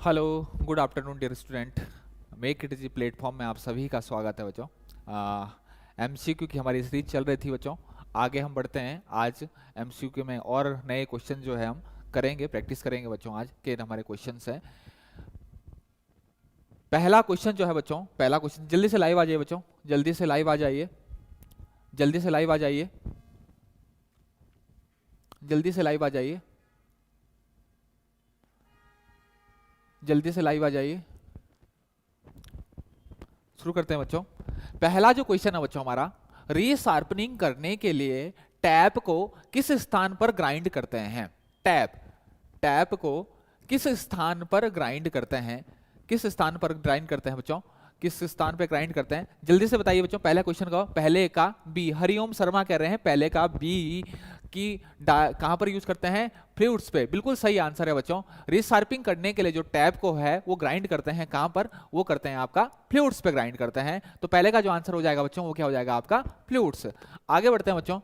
Hello, good afternoon dear student. Make it easy platform में आप सभी का स्वागत है बच्चों। एमसीक्यू की हमारी सीरीज चल रही थी बच्चों। आगे हम बढ़ते हैं। आज एमसीक्यू में और नए क्वेश्चन जो है हम करेंगे, प्रैक्टिस करेंगे बच्चों। आज के हमारे क्वेश्चंस हैं। पहला क्वेश्चन जो है बच्चों, पहला क्वेश्चन, जल्दी से लाइव आ जाइए बच्चों, जल्दी से लाइव आ जाइए, जल्दी से लाइव आ जाइए, जल्दी से लाइव आ जाइए, जल्दी से लाइव आ जाइए। शुरू करते हैं बच्चों। पहला जो क्वेश्चन है बच्चों हमारा, रीशार्पनिंग करने के लिए टैप को किस स्थान पर ग्राइंड करते हैं? टैप टैप को किस स्थान पर ग्राइंड करते हैं? किस स्थान पर ग्राइंड करते हैं बच्चों? किस स्थान पर ग्राइंड करते हैं? जल्दी से बताइए बच्चों। पहले क्वेश्चन का पहले का बी, हरिओम शर्मा कह रहे हैं पहले का बी की कहां पर यूज करते हैं? फ्लूइड्स पे। बिल्कुल सही आंसर है बच्चों। रीशार्पिंग करने के लिए जो टैप को है वो ग्राइंड करते हैं कहां पर? वो करते हैं आपका फ्लूइड्स पे ग्राइंड करते हैं। तो पहले का जो आंसर हो जाएगा बच्चों वो क्या हो जाएगा? आपका फ्लूइड्स। आगे बढ़ते हैं बच्चों।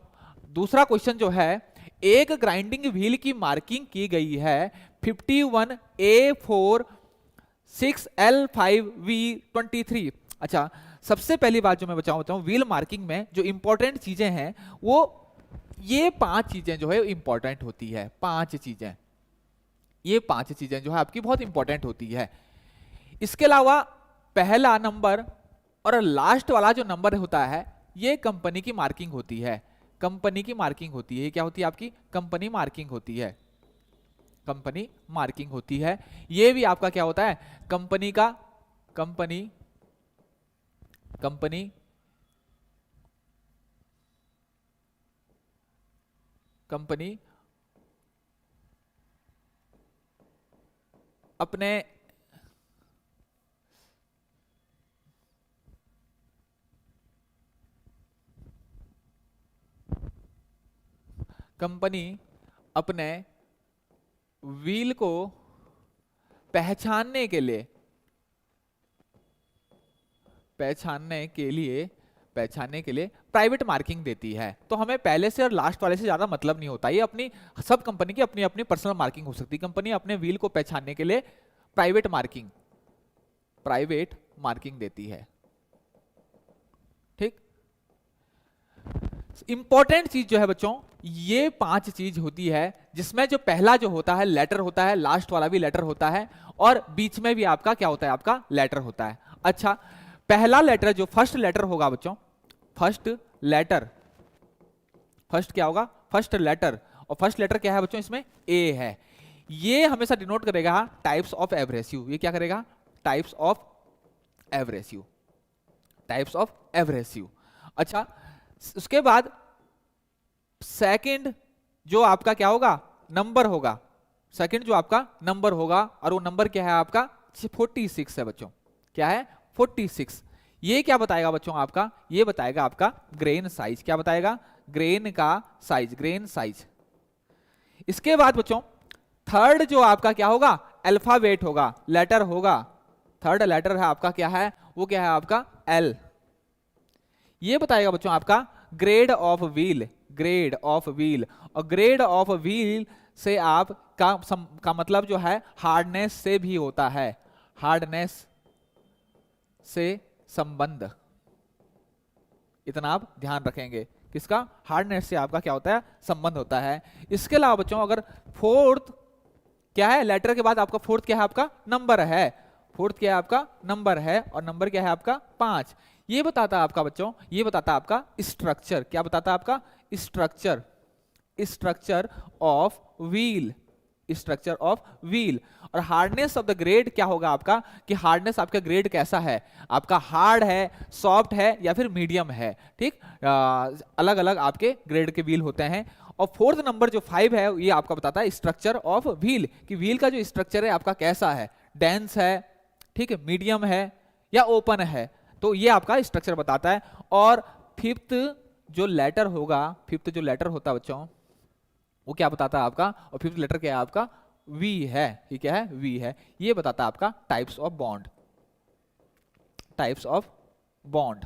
दूसरा क्वेश्चन जो है, एक ग्राइंडिंग व्हील की मार्किंग की गई है 51A46L5V23। अच्छा, सबसे पहली बात जो मैं बताऊं, व्हील मार्किंग में जो इंपॉर्टेंट चीजें हैं वो ये 5 चीजें जो है इंपॉर्टेंट होती है। 5 चीजें, ये 5 चीजें जो है आपकी बहुत इंपॉर्टेंट होती है। इसके अलावा पहला नंबर और लास्ट वाला जो नंबर होता है ये कंपनी की मार्किंग होती है। कंपनी की मार्किंग होती है। क्या होती है आपकी? कंपनी मार्किंग होती है। कंपनी मार्किंग होती है। ये भी आपका क्या होता है? कंपनी का कंपनी कंपनी कंपनी अपने कंपनी अपने व्हील को पहचानने के लिए प्राइवेट मार्किंग देती है। तो हमें पहले से और लास्ट वाले से ज्यादा मतलब नहीं होता। ये अपनी सब कंपनी की अपनी अपनी पर्सनल मार्किंग हो सकती है। कंपनी अपने व्हील को पहचानने के लिए प्राइवेट मार्किंग देती है। ठीक। इंपॉर्टेंट चीज जो है बच्चों, ये 5 चीज होती है जिसमें जो पहला जो होता है लेटर होता है, लास्ट वाला भी लेटर होता है और बीच में भी आपका क्या होता है? आपका लेटर होता है। अच्छा, पहला लेटर जो फर्स्ट लेटर होगा बच्चों, फर्स्ट क्या होगा? First letter. और फर्स्ट लेटर क्या है बच्चों? इसमें ए है। ये हमेशा डिनोट करेगा टाइप्स ऑफ एब्रेसिव। ये क्या करेगा? Types of abrasive. अच्छा, उसके बाद सेकंड जो आपका क्या होगा? नंबर होगा। सेकंड जो आपका नंबर होगा और वो नंबर क्या है आपका? 46 है बच्चों। क्या है? 46। ये क्या बताएगा बच्चों आपका? ये बताएगा आपका ग्रेन साइज। क्या बताएगा? ग्रेन का साइज। इसके बाद बच्चों थर्ड जो आपका क्या होगा? अल्फाबेट होगा, लेटर होगा। थर्ड लेटर है आपका क्या है? वो क्या है आपका? एल। ये बताएगा बच्चों आपका ग्रेड ऑफ व्हील। और ग्रेड ऑफ व्हील से आप का मतलब जो है हार्डनेस से भी होता है। हार्डनेस से संबंध, इतना आप ध्यान रखेंगे। किसका? हार्डनेस से आपका क्या होता है? संबंध होता है। इसके अलावा बच्चों अगर फोर्थ क्या है? लेटर के बाद आपका फोर्थ क्या है? आपका नंबर है। फोर्थ क्या है? आपका नंबर है। और नंबर क्या है आपका? 5। ये बताता है आपका बच्चों, ये बताता है आपका स्ट्रक्चर। क्या बताता है आपका? Structure of wheel. और हार्डनेस ऑफ द ग्रेड क्या होगा आपका? कि हार्डनेस आपका ग्रेड कैसा है? आपका हार्ड है, सॉफ्ट है या फिर मीडियम है। ठीक, अलग अलग आपके ग्रेड के व्हील होते हैं। और फोर्थ नंबर जो 5 है ये आपका बताता है स्ट्रक्चर ऑफ व्हील, कि व्हील का जो स्ट्रक्चर है आपका कैसा है? डेंस है, ठीक है, मीडियम है या ओपन है। तो ये आपका स्ट्रक्चर बताता है। और फिफ्थ जो लेटर होता है बच्चों, वो क्या बताता है आपका? और फिफ्थ लेटर क्या है आपका? वी है। ये क्या है? वी है। ये बताता है आपका टाइप्स ऑफ बॉन्ड।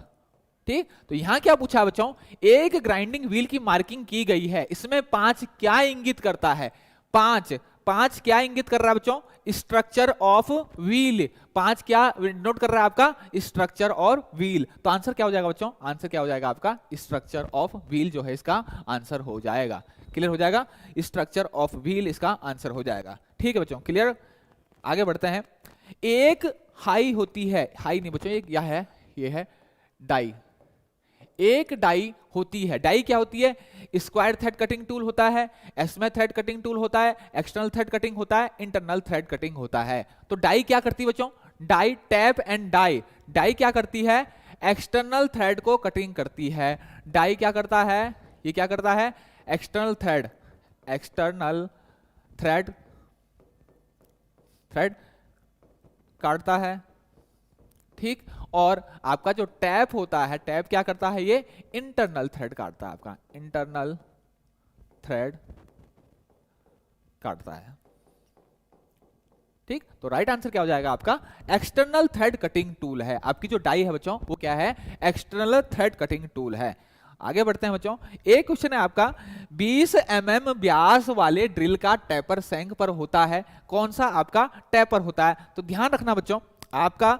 ठीक। तो यहां क्या पूछा बच्चों? एक ग्राइंडिंग व्हील की मार्किंग की गई है, इसमें 5 क्या इंगित करता है? 5 5 क्या इंगित कर रहा है बच्चों? Structure of wheel. 5 क्या नोट कर रहा है आपका? स्ट्रक्चर और व्हील। तो आंसर क्या हो जाएगा बच्चों? आंसर क्या हो जाएगा आपका? स्ट्रक्चर ऑफ व्हील जो है इसका आंसर हो जाएगा। क्लियर हो जाएगा? स्ट्रक्चर ऑफ व्हील इसका आंसर हो जाएगा। ठीक है बच्चों, क्लियर? आगे बढ़ते हैं। एक हाई होती है, हाई नहीं बच्चों, एक यह है, ये है डाई। एक डाई होती है। डाई क्या होती है? स्क्वायर थ्रेड कटिंग टूल होता है, एस्मे थ्रेड कटिंग टूल होता है, एक्सटर्नल थ्रेड कटिंग होता है, इंटरनल थ्रेड कटिंग होता है। तो डाई क्या करती है बच्चों? Die tap and die. Die क्या करती है? एक्सटर्नल थ्रेड को कटिंग करती है। डाई क्या करता है? ये क्या करता है? एक्सटर्नल थ्रेड, एक्सटर्नल थ्रेड काटता है। ठीक, और आपका जो टैप होता है, टैप क्या करता है? ये इंटरनल थ्रेड काटता है, आपका इंटरनल थ्रेड काटता है। ठीक, तो राइट आंसर क्या हो जाएगा आपका? एक्सटर्नल थ्रेड कटिंग टूल है। आपकी जो डाई है बच्चों वो क्या है? एक्सटर्नल थ्रेड कटिंग टूल है। आगे बढ़ते हैं बच्चों। एक क्वेश्चन है आपका, 20 mm व्यास वाले ड्रिल का टैपर सैंक पर होता है, कौन सा आपका टैपर होता है? तो ध्यान रखना बच्चों, आपका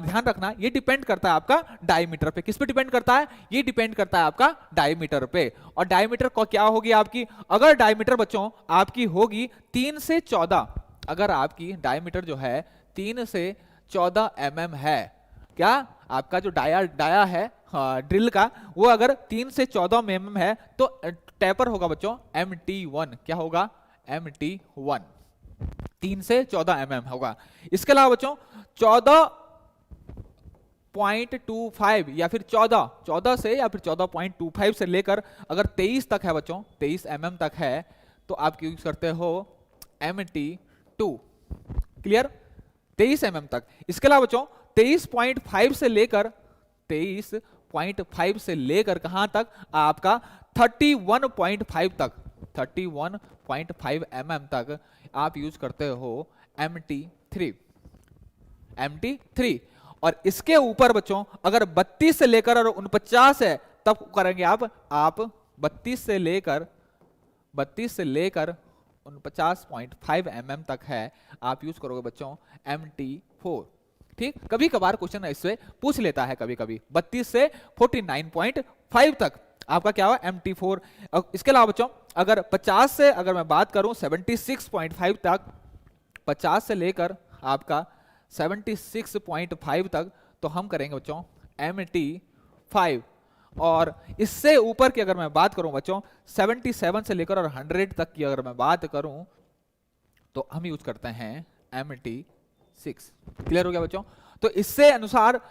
ध्यान रखना, ये डिपेंड करता है आपका डायमीटर पे। किस पे डिपेंड करता है? ये डिपेंड करता है आपका डायमीटर पे। और डायमीटर को क्या होगी आपकी? अगर डायमीटर बच्चों आपकी होगी 3 से 14, अगर आपकी डायमीटर जो है 3 से 14 mm है, क्या आपका जो डाया है ड्रिल का, वो अगर 3 से 14 mm है तो टैपर होगा बच्चों MT1। क्या होगा? MT1, 3 से 14 mm होगा। इसके अलावा बच्चों 14.25 या फिर 14 से या फिर 14.25 से लेकर अगर 23 तक है बच्चों, 23 mm तक है, तो आप यूज करते हो MT2। क्लियर? 23 mm तक। इसके अलावा बच्चों 23.5 से लेकर कहां तक? आपका 31.5 तक, 31.5 mm तक आप यूज करते हो MT3। और इसके ऊपर बच्चों अगर 32 से लेकर और 49 है तब करेंगे आप 32 से लेकर 49.5 mm तक है, आप यूज करोगे बच्चों MT4। ठीक, कभी कभार क्वेश्चन इससे पूछ लेता है, कभी कभी 32 से 49.5 तक आपका क्या हुआ? MT4। इसके अलावा बच्चों अगर 50 से अगर मैं बात करूं 76.5 तक, 50 से लेकर आपका 76.5 तक, तो हम करेंगे बच्चों MT5। और इससे ऊपर की अगर मैं बात करूं बच्चों 77 से लेकर और 100 तक की अगर मैं बात करूं तो हम यूज करते हैं MT6। क्लियर हो गया बच्चों? तो इससे अनुसार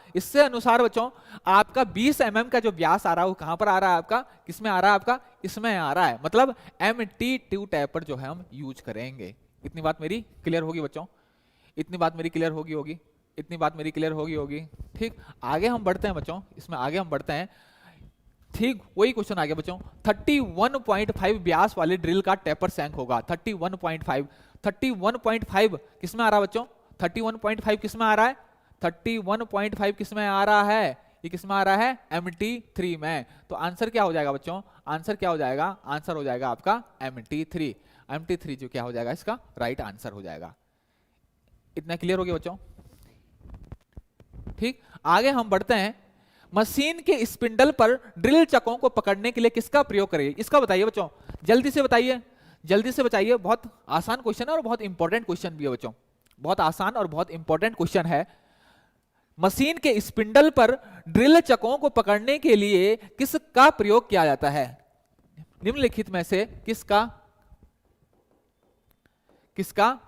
बच्चों आपका 20 mm का जो व्यास आ रहा है वो कहां पर आ रहा है आपका? किसमें आ रहा है आपका? इसमें आ रहा है, मतलब MT2 टैपर जो है हम यूज करेंगे। इतनी बात मेरी क्लियर होगी बच्चों? इतनी बात मेरी क्लियर होगी? इतनी बात मेरी क्लियर होगी? ठीक, आगे हम बढ़ते हैं बच्चों, इसमें आगे हम बढ़ते हैं। ठीक, वही क्वेश्चन आ गया बच्चों। 31.5 व्यास वाले ड्रिल का टैपर सैंक होगा। 31.5 किसमें आ रहा है बच्चों? 31.5 किसमें आ रहा है? 31.5 किसमें आ रहा है? ये किसमें आ रहा है? MT3 में। तो आंसर क्या हो जाएगा बच्चों? आंसर क्या हो जाएगा? आंसर हो जाएगा आपका MT3। MT3 जो क्या हो जाएगा? इसका राइट आंसर हो जाएगा। इतना क्लियर हो गया बच्चों? ठीक, आगे हम बढ़ते हैं। मशीन के स्पिंडल पर ड्रिल चकों को पकड़ने के लिए किसका प्रयोग करेंगे? इसका बताइए बच्चों, जल्दी से बताइए, जल्दी से बताइए। बहुत आसान क्वेश्चन है और बहुत इंपॉर्टेंट क्वेश्चन भी है बच्चों, बहुत आसान और बहुत इंपॉर्टेंट क्वेश्चन है। मशीन के स्पिंडल पर ड्रिल चकों को पकड़ने के लिए किसका प्रयोग किया जाता है? निम्नलिखित में से किसका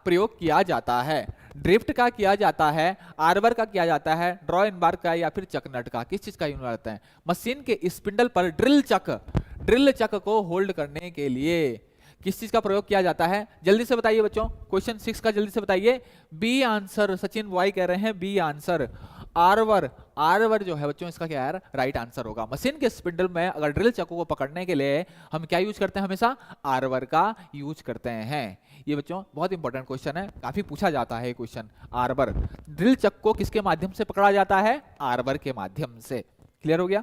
प्रयोग किया जाता है? ड्रिफ्ट का किया जाता है, आर्बर का किया जाता है, ड्रॉ इन बार का, या फिर चक नट का? किस चीज का यूज करते हैं? मशीन के स्पिंडल पर ड्रिल चक को होल्ड करने के लिए किस चीज का प्रयोग किया जाता है? जल्दी से बताइए बच्चों, क्वेश्चन 6 का जल्दी से बताइए। बी आंसर, सचिन बॉय कह रहे हैं बी आंसर। आर्बर जो है बच्चों इसका क्या है? राइट आंसर होगा। मशीन के स्पिंडल में अगर ड्रिल चकों को पकड़ने के लिए हम क्या यूज करते हैं? हमेशा आर्बर का यूज करते हैं। ये बच्चों बहुत इंपॉर्टेंट क्वेश्चन है, काफी पूछा जाता है ये क्वेश्चन। आर्बर, ड्रिल चक को किसके माध्यम से पकड़ा जाता है? आर्बर के माध्यम से। क्लियर हो गया?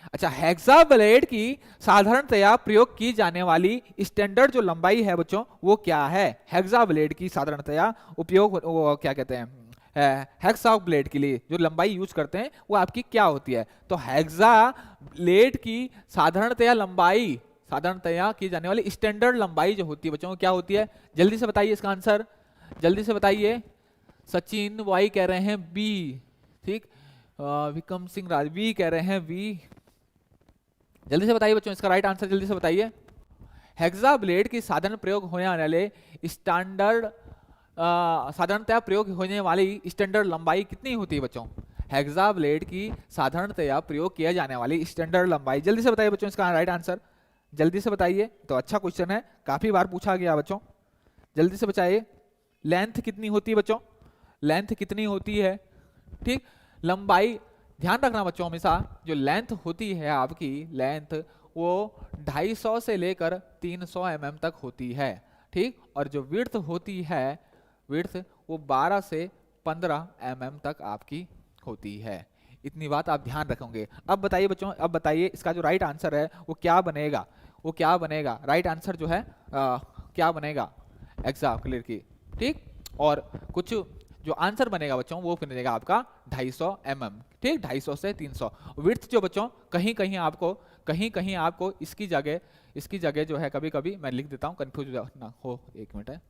अच्छा, हेक्साब्लेड की साधारणतया प्रयोग की जाने वाली स्टैंडर्ड जो लंबाई है बच्चों वो क्या है? हेक्साब्लेड की साधारणतया उपयोग वो क्या कहते हैं, हेक्सा ब्लेड के लिए जो लंबाई यूज करते हैं वो आपकी क्या होती है? तो हेक्सा ब्लेड की साधारणतया लंबाई, साधारणतया की जाने वाली स्टैंडर्ड लंबाई जो होती है बच्चों क्या होती है? जल्दी से बताइए इसका आंसर, जल्दी से बताइए। सचिन वाई कह रहे हैं बी, ठीक। विक्रम सिंह राज वी कह रहे हैं वी। जल्दी से बताइए बच्चों इसका राइट आंसर जल्दी से बताइए। हेक्सा ब्लेड की साधारण प्रयोग होने वाले स्टैंडर्ड, साधारणतया प्रयोग होने वाली स्टैंडर्ड लंबाई कितनी होती है बच्चों? हेक्सा ब्लेड की साधारणतया प्रयोग किया जाने वाली स्टैंडर्ड लंबाई, जल्दी से बताइए बच्चों इसका राइट आंसर, जल्दी से बताइए। तो अच्छा क्वेश्चन है, काफी बार पूछा गया बच्चों, जल्दी से बताइए। लेंथ कितनी होती है बच्चों? लेंथ कितनी होती है? ठीक, लंबाई ध्यान रखना बच्चों, हमेशा जो लेंथ होती है आपकी लेंथ वो 250 से लेकर 300 mm तक होती है, ठीक। और जो विड्थ होती है, विड्थ वो 12 से 15 mm तक आपकी होती है। इतनी बात आप ध्यान रखोगे। अब बताइए बच्चों, अब बताइए इसका जो राइट आंसर है वो क्या बनेगा? वो क्या बनेगा? राइट आंसर जो है क्या बनेगा एग्जैक्टली की, ठीक। और कुछ जो आंसर बनेगा बच्चों वो बनेगा आपका 250 mm, ठीक, 250 से 300। विड्थ जो बच्चों कहीं कहीं आपको इसकी जगह जो है कभी कभी मैं लिख देता हूँ, कंफ्यूज ना हो, एक मिनट है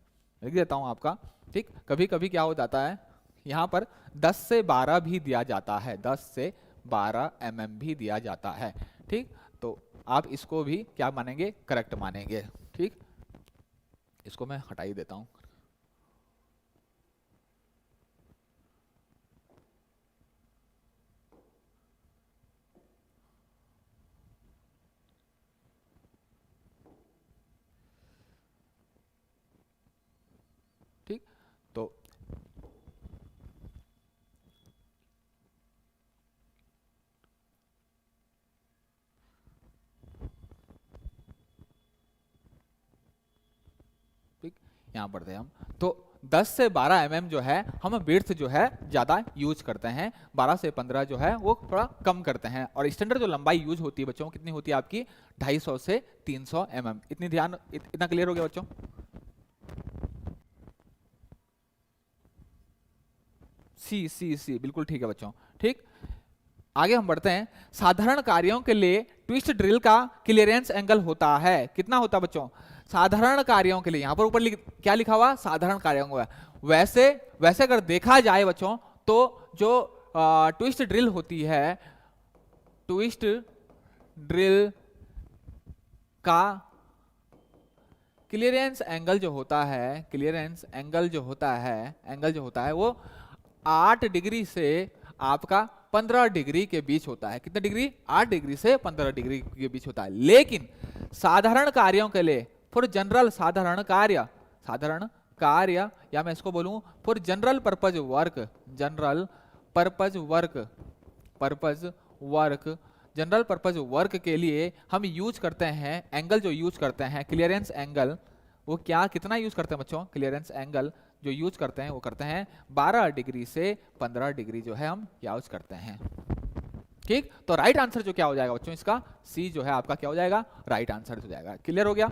लिख देता हूँ आपका, ठीक। कभी कभी क्या हो जाता है यहाँ पर 10 से 12 भी दिया जाता है, 10 से 12 mm भी दिया जाता है, ठीक। तो आप इसको भी क्या मानेंगे? करेक्ट मानेंगे, ठीक। इसको मैं हटा ही देता हूँ। ठीक, तो ठीक, यहाँ पढ़ते हैं हम। तो 10 से 12 mm जो है हम विड्थ जो है ज्यादा यूज करते हैं, 12 से 15 जो है वो थोड़ा कम करते हैं। और स्टैंडर्ड जो लंबाई यूज होती है बच्चों कितनी होती है आपकी? 250 से 300 mm। इतनी ध्यान, इतना क्लियर हो गया बच्चों? सी सी सी बिल्कुल ठीक है बच्चों, ठीक। आगे हम बढ़ते हैं। साधारण कार्यों के लिए ट्विस्ट ड्रिल का क्लियरेंस एंगल होता है कितना होता है बच्चों? साधारण कार्यों के लिए, यहां पर ऊपर क्या लिखा हुआ? साधारण कार्यों का। वैसे वैसे अगर देखा जाए बच्चों तो जो ट्विस्ट ड्रिल होती है, ट्विस्ट ड्रिल का क्लियरेंस एंगल जो होता है, क्लियरेंस एंगल जो होता है वो 8 डिग्री से आपका 15 डिग्री के बीच होता है। कितने डिग्री? 8 डिग्री से 15 डिग्री के बीच होता है। लेकिन साधारण कार्यों के लिए, फॉर जनरल साधारण कार्य या मैं इसको बोलूं for general purpose work, general purpose work, general purpose work के लिए हम यूज करते हैं एंगल, जो यूज करते हैं क्लियरेंस एंगल, वो क्या कितना यूज करते हैं बच्चों? क्लियरेंस एंगल जो यूज करते हैं वो करते हैं 12 डिग्री से 15 डिग्री जो है हम यूज करते हैं, ठीक। तो राइट आंसर जो क्या हो जाएगा बच्चों इसका? सी जो है आपका क्या हो जाएगा? राइट आंसर हो जाएगा। क्लियर हो गया?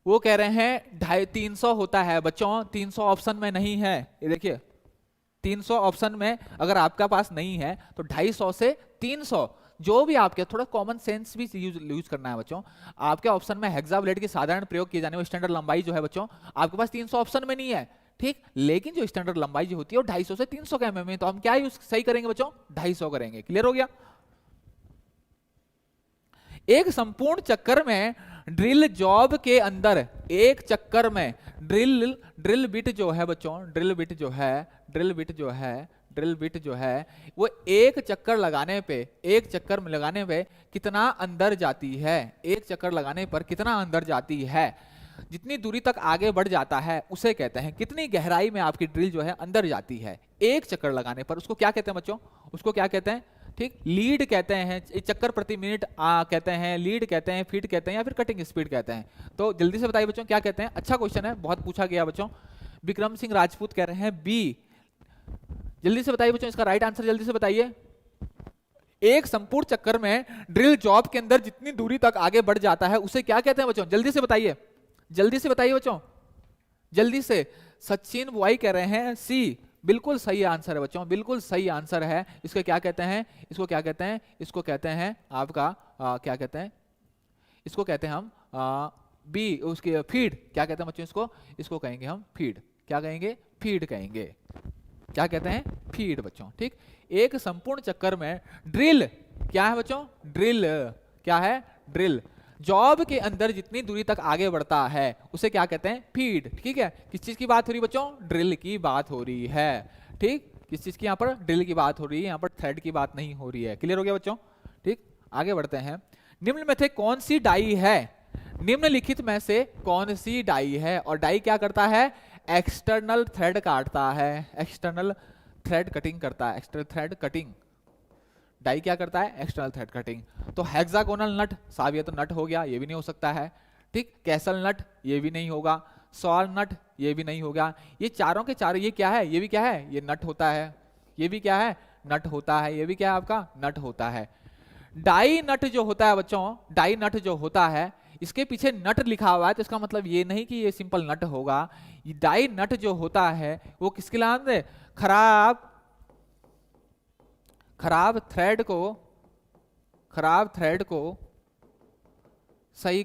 वो कह रहे हैं 350 होता है बच्चों, 300 ऑप्शन में नहीं है। ये देखिए 300 ऑप्शन में अगर आपका पास नहीं है तो 250 से 300 जो भी आपके, थोड़ा कॉमन सेंस भी यूज करना है बच्चों। आपके ऑप्शन में हेक्साब्लेड की साधारण प्रयोग किए जाने वाली स्टैंडर्ड लंबाई जो है बच्चों आपके पास 300 ऑप्शन में नहीं है, ठीक। लेकिन जो स्टैंडर्ड लंबाई जो होती है वो 250 से 300 के mm में, तो हम क्या यूज सही करेंगे बच्चों? 250 करेंगे। क्लियर हो गया? एक संपूर्ण चक्कर में ड्रिल जॉब के अंदर, एक चक्कर में ड्रिल बिट जो है बच्चों, ड्रिल बिट जो है वो एक चक्कर लगाने पे कितना अंदर जाती है? एक चक्कर लगाने पर कितना अंदर जाती है? जितनी दूरी तक आगे बढ़ जाता है उसे कहते हैं, कितनी गहराई में आपकी ड्रिल जो है अंदर जाती है एक चक्कर लगाने पर, उसको क्या कहते हैं बच्चों? उसको क्या कहते हैं? ठीक, लीड कहते हैं, चक्कर प्रति मिनट कहते हैं, लीड कहते हैं, फीट कहते हैं, या फिर कटिंग स्पीड कहते हैं। तो जल्दी से बताइए बच्चों क्या कहते हैं? अच्छा क्वेश्चन है, बहुत पूछा गया बच्चों। विक्रम सिंह राजपूत कह रहे हैं बी। जल्दी से बताइए बच्चों, इसका राइट आंसर जल्दी से बताइए। एक संपूर्ण चक्कर में ड्रिल जॉब के अंदर जितनी दूरी तक आगे बढ़ जाता है उसे क्या कहते हैं बच्चों, जल्दी से बताइए, जल्दी से बताइए बच्चों, जल्दी से। सचिन बुआई कह रहे हैं सी, बिल्कुल सही आंसर है बच्चों, बिल्कुल सही आंसर है। इसको क्या कहते हैं, इसको क्या कहते हैं, इसको कहते हैं आपका क्या कहते हैं, इसको कहते हैं हम बी, उसके फीड, क्या कहते हैं बच्चों इसको, इसको कहेंगे हम फीड, क्या कहेंगे, फीड कहेंगे, क्या कहते हैं, फीड बच्चों। ठीक, एक संपूर्ण चक्कर में ड्रिल, क्या है बच्चों, ड्रिल, क्या है, ड्रिल जॉब के अंदर जितनी दूरी तक आगे बढ़ता है उसे क्या कहते हैं, फीड। ठीक है, किस चीज की बात हो रही है बच्चों, ड्रिल की बात हो रही है। ठीक, किस चीज की, यहाँ पर ड्रिल की बात हो रही है, यहाँ पर थ्रेड की बात नहीं हो रही है। क्लियर हो गया बच्चों। ठीक, आगे बढ़ते हैं। निम्न में से कौन सी डाई है, निम्नलिखित में से कौन सी डाई है, और डाई क्या करता है, एक्सटर्नल थ्रेड काटता है, एक्सटर्नल थ्रेड कटिंग करता है, एक्सटर्नल थ्रेड कटिंग। डाई क्या करता है, एक्सटर्नल थ्रेड कटिंग। तो हेक्सागोनल नट, साहब ये तो नट हो गया, ये भी नहीं हो सकता है। ठीक, कैसल नट ये भी नहीं होगा, सॉल नट ये भी नहीं होगा। ये चारों के चारों, ये क्या है, ये भी क्या है, ये नट होता है, ये भी क्या है, नट होता है, ये भी क्या है आपका, नट होता है। डाई नट जो होता है बच्चों, डाई नट जो होता है, इसके पीछे नट लिखा हुआ है तो इसका मतलब ये नहीं कि ये सिंपल नट होगा। ये डाई नट जो होता है वो किसके लिए, खराब थ्रेड को सही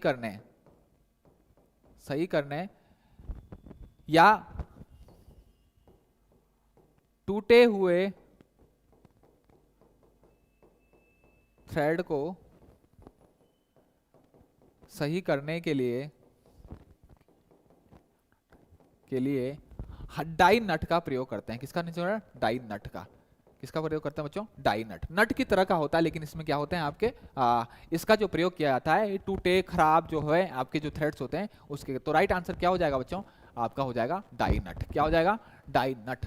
करने या टूटे हुए थ्रेड को सही करने के लिए डाई नट का प्रयोग करते हैं। किसका नीचे, डाई नट का, किसका प्रयोग करते हैं बच्चों, डाई नट। नट की तरह का होता है लेकिन इसमें क्या होते हैं आपके, इसका जो प्रयोग किया जाता है टूटे खराब जो है आपके जो थ्रेड्स होते हैं उसके। तो राइट आंसर क्या हो जाएगा बच्चों, आपका हो जाएगा डाई नट। क्या हो जाएगा, डाई नट।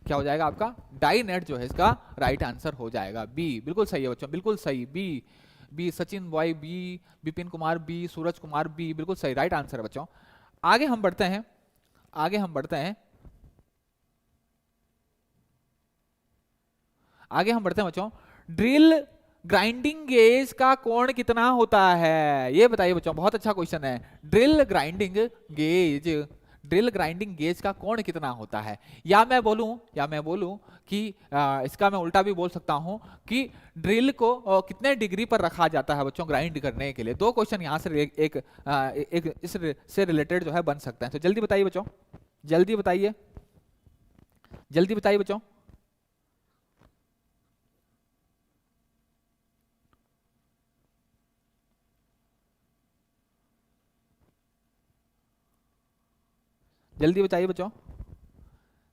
क्या हो जाएगा आपका, डाई नट जो है इसका राइट आंसर हो जाएगा बी। बिल्कुल सही है बच्चों, बिल्कुल सही, B, B. Sachin boy B, Vipin Kumar B, Suraj Kumar B, बिल्कुल सही, राइट आंसर है बच्चों। आगे हम बढ़ते हैं, आगे हम बढ़ते हैं, आगे हम बढ़ते हैं बच्चों। ड्रिल ग्राइंडिंग गेज का कोण कितना होता है, ये बताइए बच्चों, बहुत अच्छा क्वेश्चन है। ड्रिल ग्राइंडिंग गेज का कोण कितना होता है। या मैं बोलूं कि इसका मैं उल्टा भी बोल सकता हूं कि ड्रिल को कितने डिग्री पर रखा जाता है बच्चों ग्राइंड करने के लिए। दो क्वेश्चन यहां से एक इससे रिलेटेड जो है बन सकते हैं। तो जल्दी बताइए बच्चों, जल्दी बताइए, जल्दी बताइए बच्चों। जल्दी बताइए बच्चों,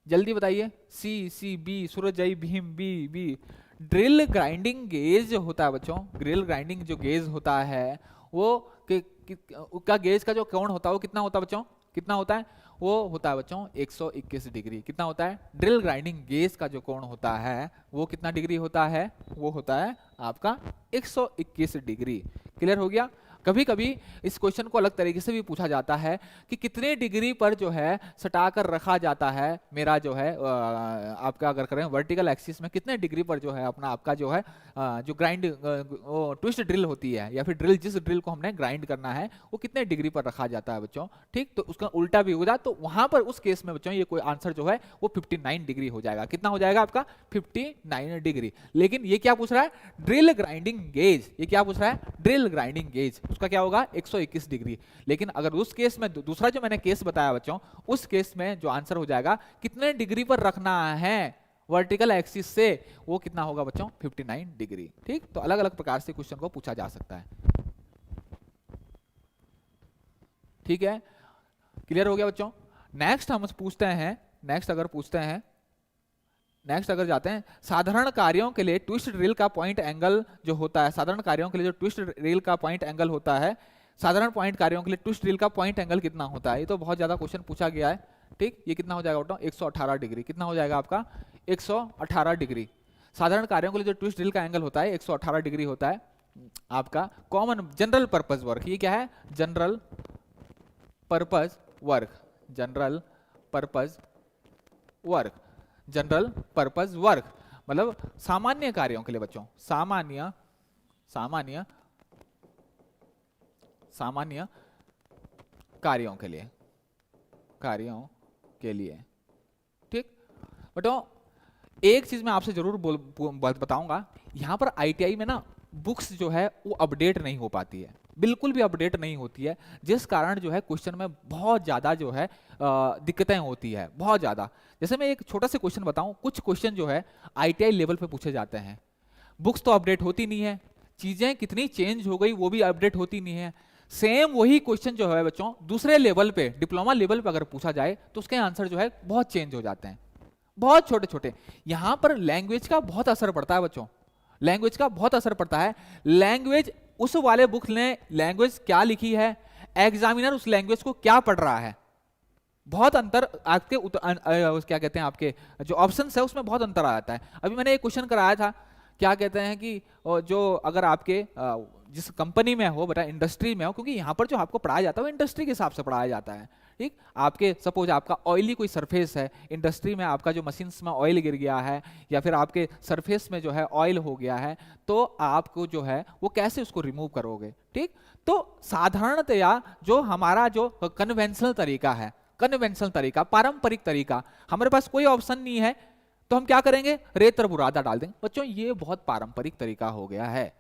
जल्दी बताइए। C B, Suraj I, Bhim B, B. Drill grinding gauge जो होता है बच्चों, ड्रिल ग्राइंडिंग जो गेज होता है वो उसका गेज का जो कोण होता है वो कितना होता है बच्चों, कितना होता है, वो होता है बच्चों 121 डिग्री। कितना होता है, ड्रिल ग्राइंडिंग गेज का जो कोण होता है वो कितना डिग्री होता है, वो होता है आपका 121 डिग्री। क्लियर हो गया। कभी कभी इस क्वेश्चन को अलग तरीके से भी पूछा जाता है कि कितने डिग्री पर जो है सटाकर रखा जाता है मेरा जो है आपका, अगर करें वर्टिकल एक्सिस में कितने डिग्री पर जो है अपना आपका जो है जो ग्राइंड ट्विस्ट ड्रिल होती है या फिर ड्रिल, जिस ड्रिल को हमने ग्राइंड करना है वो कितने डिग्री पर रखा जाता है बच्चों। ठीक, तो उसका उल्टा भी होगा तो वहां पर उस केस में बच्चों ये कोई आंसर जो है वो 59 डिग्री हो जाएगा। कितना हो जाएगा आपका, 59 डिग्री। लेकिन ये क्या पूछ रहा है, ड्रिल ग्राइंडिंग गेज, ये क्या पूछ रहा है, ड्रिल ग्राइंडिंग गेज, उसका क्या होगा 121 डिग्री। लेकिन अगर उस केस में दूसरा जो मैंने केस बताया बच्चों, उस केस में जो आंसर हो जाएगा कितने डिग्री पर रखना है वर्टिकल एक्सिस से, वो कितना होगा बच्चों 59 डिग्री। ठीक, तो अलग अलग प्रकार से क्वेश्चन को पूछा जा सकता है। ठीक है, क्लियर हो गया बच्चों। नेक्स्ट हम पूछते हैं, नेक्स्ट अगर जाते हैं, साधारण कार्यों के लिए ट्विस्ट ड्रिल का पॉइंट एंगल जो होता है, साधारण कार्यों के लिए जो ट्विस्ट ड्रिल का पॉइंट एंगल होता है, साधारण पॉइंट कार्यों के लिए ट्विस्ट ड्रिल का पॉइंट एंगल कितना होता है। ये तो बहुत ज्यादा क्वेश्चन पूछा गया है। ठीक, ये कितना हो जाएगा बेटा 118 डिग्री। कितना हो जाएगा आपका 118 डिग्री। साधारण कार्यों के लिए जो ट्विस्ट ड्रिल का एंगल होता है 118 डिग्री होता है आपका। कॉमन जनरल पर्पस वर्क, ये क्या है, general purpose work, general purpose work. General purpose work, मतलब सामान्य कार्यों के लिए बच्चों, सामान्य सामान्य सामान्य कार्यों के लिए, कार्यों के लिए। ठीक बटो, एक चीज मैं आपसे जरूर बताऊंगा, यहां पर आईटीआई में ना बुक्स जो है वो अपडेट नहीं हो पाती है, बिल्कुल भी अपडेट नहीं होती है, जिस कारण जो है क्वेश्चन में बहुत ज्यादा जो है दिक्कतें होती है, बहुत ज्यादा। जैसे मैं एक छोटा सा क्वेश्चन बताऊं, कुछ क्वेश्चन जो है आईटीआई लेवल पे पूछे जाते हैं, बुक्स तो अपडेट होती नहीं है, चीजें कितनी चेंज हो गई वो भी अपडेट होती नहीं है। सेम वही क्वेश्चन जो है बच्चों दूसरे लेवल पे, डिप्लोमा लेवल पे अगर पूछा जाए तो उसके आंसर जो है बहुत चेंज हो जाते हैं, बहुत छोटे छोटे। यहां पर लैंग्वेज का बहुत असर पड़ता है बच्चों, लैंग्वेज का बहुत असर पड़ता है। लैंग्वेज उस वाले बुक ने लैंग्वेज क्या लिखी है, एग्जामिनर उस लैंग्वेज को क्या पढ़ रहा है, बहुत अंतर आपके क्या कहते हैं, आपके जो ऑप्शंस है उसमें बहुत अंतर आ जाता है। अभी मैंने एक क्वेश्चन कराया था, क्या कहते हैं कि जो अगर आपके जिस कंपनी में हो बेटा, इंडस्ट्री में हो, क्योंकि यहाँ पर जो आपको पढ़ाया जाता है वो इंडस्ट्री के हिसाब से पढ़ाया जाता है। ठीक, आपके सपोज आपका ऑयली कोई सरफेस है इंडस्ट्री में, आपका जो मशीन्स में ऑयल गिर गया है या फिर आपके सरफेस में जो है ऑयल हो गया है, तो आपको जो है वो कैसे उसको रिमूव करोगे। ठीक, तो साधारणतया जो हमारा जो कन्वेंशनल तरीका है, कन्वेंशनल तरीका, पारंपरिक तरीका, हमारे पास कोई ऑप्शन नहीं है तो हम क्या करेंगे, रेत और बुरादा डाल देंगे। बच्चों ये बहुत पारंपरिक तरीका हो गया है।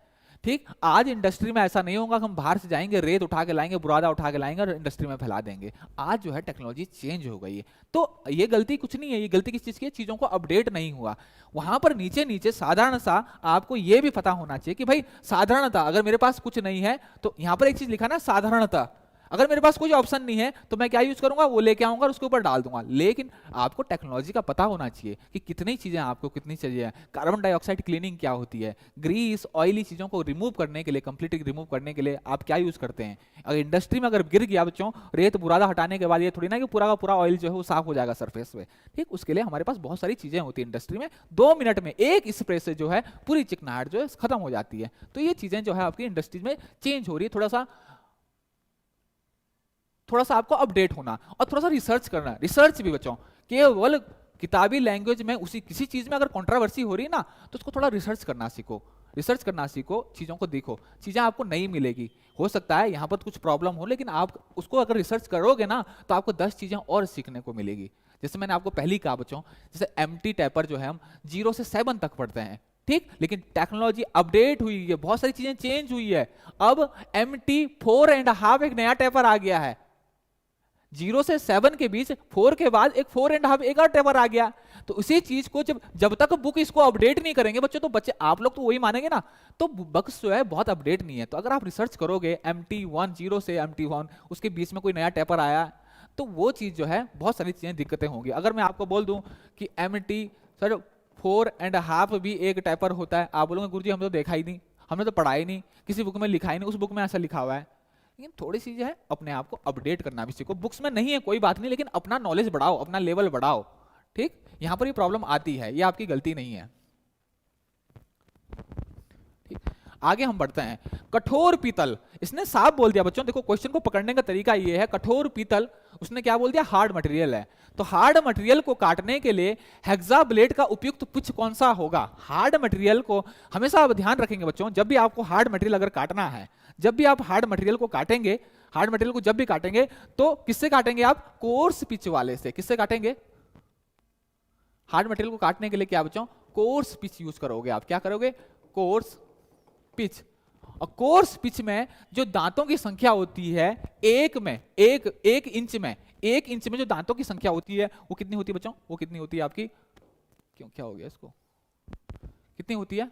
ठीक, आज इंडस्ट्री में ऐसा नहीं होगा कि हम बाहर से जाएंगे, रेत उठा के लाएंगे, बुरादा उठा के लाएंगे और इंडस्ट्री में फैला देंगे। आज जो है टेक्नोलॉजी चेंज हो गई है, तो ये गलती कुछ नहीं है, ये गलती किस चीज की है, चीजों को अपडेट नहीं हुआ। वहां पर नीचे नीचे साधारण सा आपको ये भी पता होना चाहिए कि भाई साधारणता, अगर मेरे पास कुछ नहीं है तो यहां पर एक चीज लिखा ना साधारणता, अगर मेरे पास कोई ऑप्शन नहीं है तो मैं क्या यूज करूंगा, वो लेके आऊंगा और उसके ऊपर डाल दूंगा। लेकिन आपको टेक्नोलॉजी का पता होना चाहिए कि कितनी चीजें आपको कितनी चाहिए, कार्बन डाइऑक्साइड क्लीनिंग क्या होती है, ग्रीस ऑयली चीजों को रिमूव करने के लिए, कंप्लीटली रिमूव करने के लिए आप क्या यूज करते हैं। अगर इंडस्ट्री में अगर गिर गया बच्चों रेत बुरादा हटाने के बाद, ये थोड़ी ना कि पूरा का पूरा ऑयल जो है वो साफ हो जाएगा सरफेस पे। ठीक, उसके लिए हमारे पास बहुत सारी चीजें होती है इंडस्ट्री में, 2 मिनट में एक स्प्रे से जो है पूरी चिकनाहट जो है खत्म हो जाती है। तो ये चीजें जो है आपकी इंडस्ट्री में चेंज हो रही है, थोड़ा सा आपको अपडेट होना और थोड़ा सा रिसर्च करना। रिसर्च भी बच्चों, केवल किताबी लैंग्वेज में उसी किसी चीज में अगर कंट्रोवर्सी हो रही है ना तो उसको थोड़ा रिसर्च करना सीखो, रिसर्च करना सीखो, चीजों को देखो, चीजें आपको नहीं मिलेगी। हो सकता है यहाँ पर कुछ प्रॉब्लम हो, लेकिन आप उसको अगर रिसर्च करोगे ना तो आपको 10 चीजें और सीखने को मिलेगी। जैसे मैंने आपको पहले कहा बच्चों, जैसे एम्प्टी टैपर जो है हम 0 से 7 तक पढ़ते हैं। ठीक, लेकिन टेक्नोलॉजी अपडेट हुई है, बहुत सारी चीजें चेंज हुई है। अब MT4.5 एक नया टैपर आ गया है, 0 से 7 के बीच 4 के बाद एक 4.5 एक और टेपर आ गया। तो उसी चीज को जब तक बुक इसको अपडेट नहीं करेंगे बच्चों, तो बच्चे आप लोग तो वही मानेंगे ना, तो बुक्स जो है बहुत अपडेट नहीं है। तो अगर आप रिसर्च करोगे MT1 0 से MT1 उसके बीच में कोई नया टेपर आया, तो वो चीज जो है बहुत सारी चीजें दिक्कतें होंगी। अगर मैं आपको बोल दूं कि MT4.5 भी एक टेपर होता है, आप बोलोगे गुरुजी हमने तो देखा ही नहीं, हमने तो पढ़ा ही नहीं, किसी बुक में लिखा ही नहीं, उस बुक में ऐसा लिखा हुआ है। लेकिन थोड़ी सी जो है अपने आप को अपडेट करना भी सीखो। बुक्स में नहीं है कोई बात नहीं, लेकिन अपना नॉलेज बढ़ाओ, अपना लेवल बढ़ाओ। ठीक, यहां पर ये प्रॉब्लम आती है, ये आपकी गलती नहीं है। ठीक, आगे हम बढ़ते हैं। कठोर पीतल, इसने साफ बोल दिया बच्चों, देखो क्वेश्चन को पकड़ने का तरीका ये है, कठोर पीतल उसने क्या बोल दिया, हार्ड मटेरियल है। तो हार्ड मटेरियल को काटने के लिए हेक्सा ब्लेड का उपयुक्त पिच कौन सा होगा। हार्ड मटेरियल को हमेशा आप ध्यान रखेंगे बच्चों, जब भी आपको हार्ड मटेरियल अगर काटना है, जब भी आप हार्ड मटेरियल को काटेंगे, हार्ड मटेरियल को जब भी काटेंगे तो किससे काटेंगे आप, कोर्स पिच वाले से। किससे काटेंगे, हार्ड मटेरियल को काटने के लिए क्या बच्चों, कोर्स पिच यूज करोगे आप। क्या करोगे, कोर्स पिच। और कोर्स पिच में जो दांतों की संख्या होती है एक इंच में जो दांतों की संख्या होती है वो कितनी होती है बच्चों, वो कितनी होती है आपकी, क्यों क्या हो गया इसको, कितनी होती है,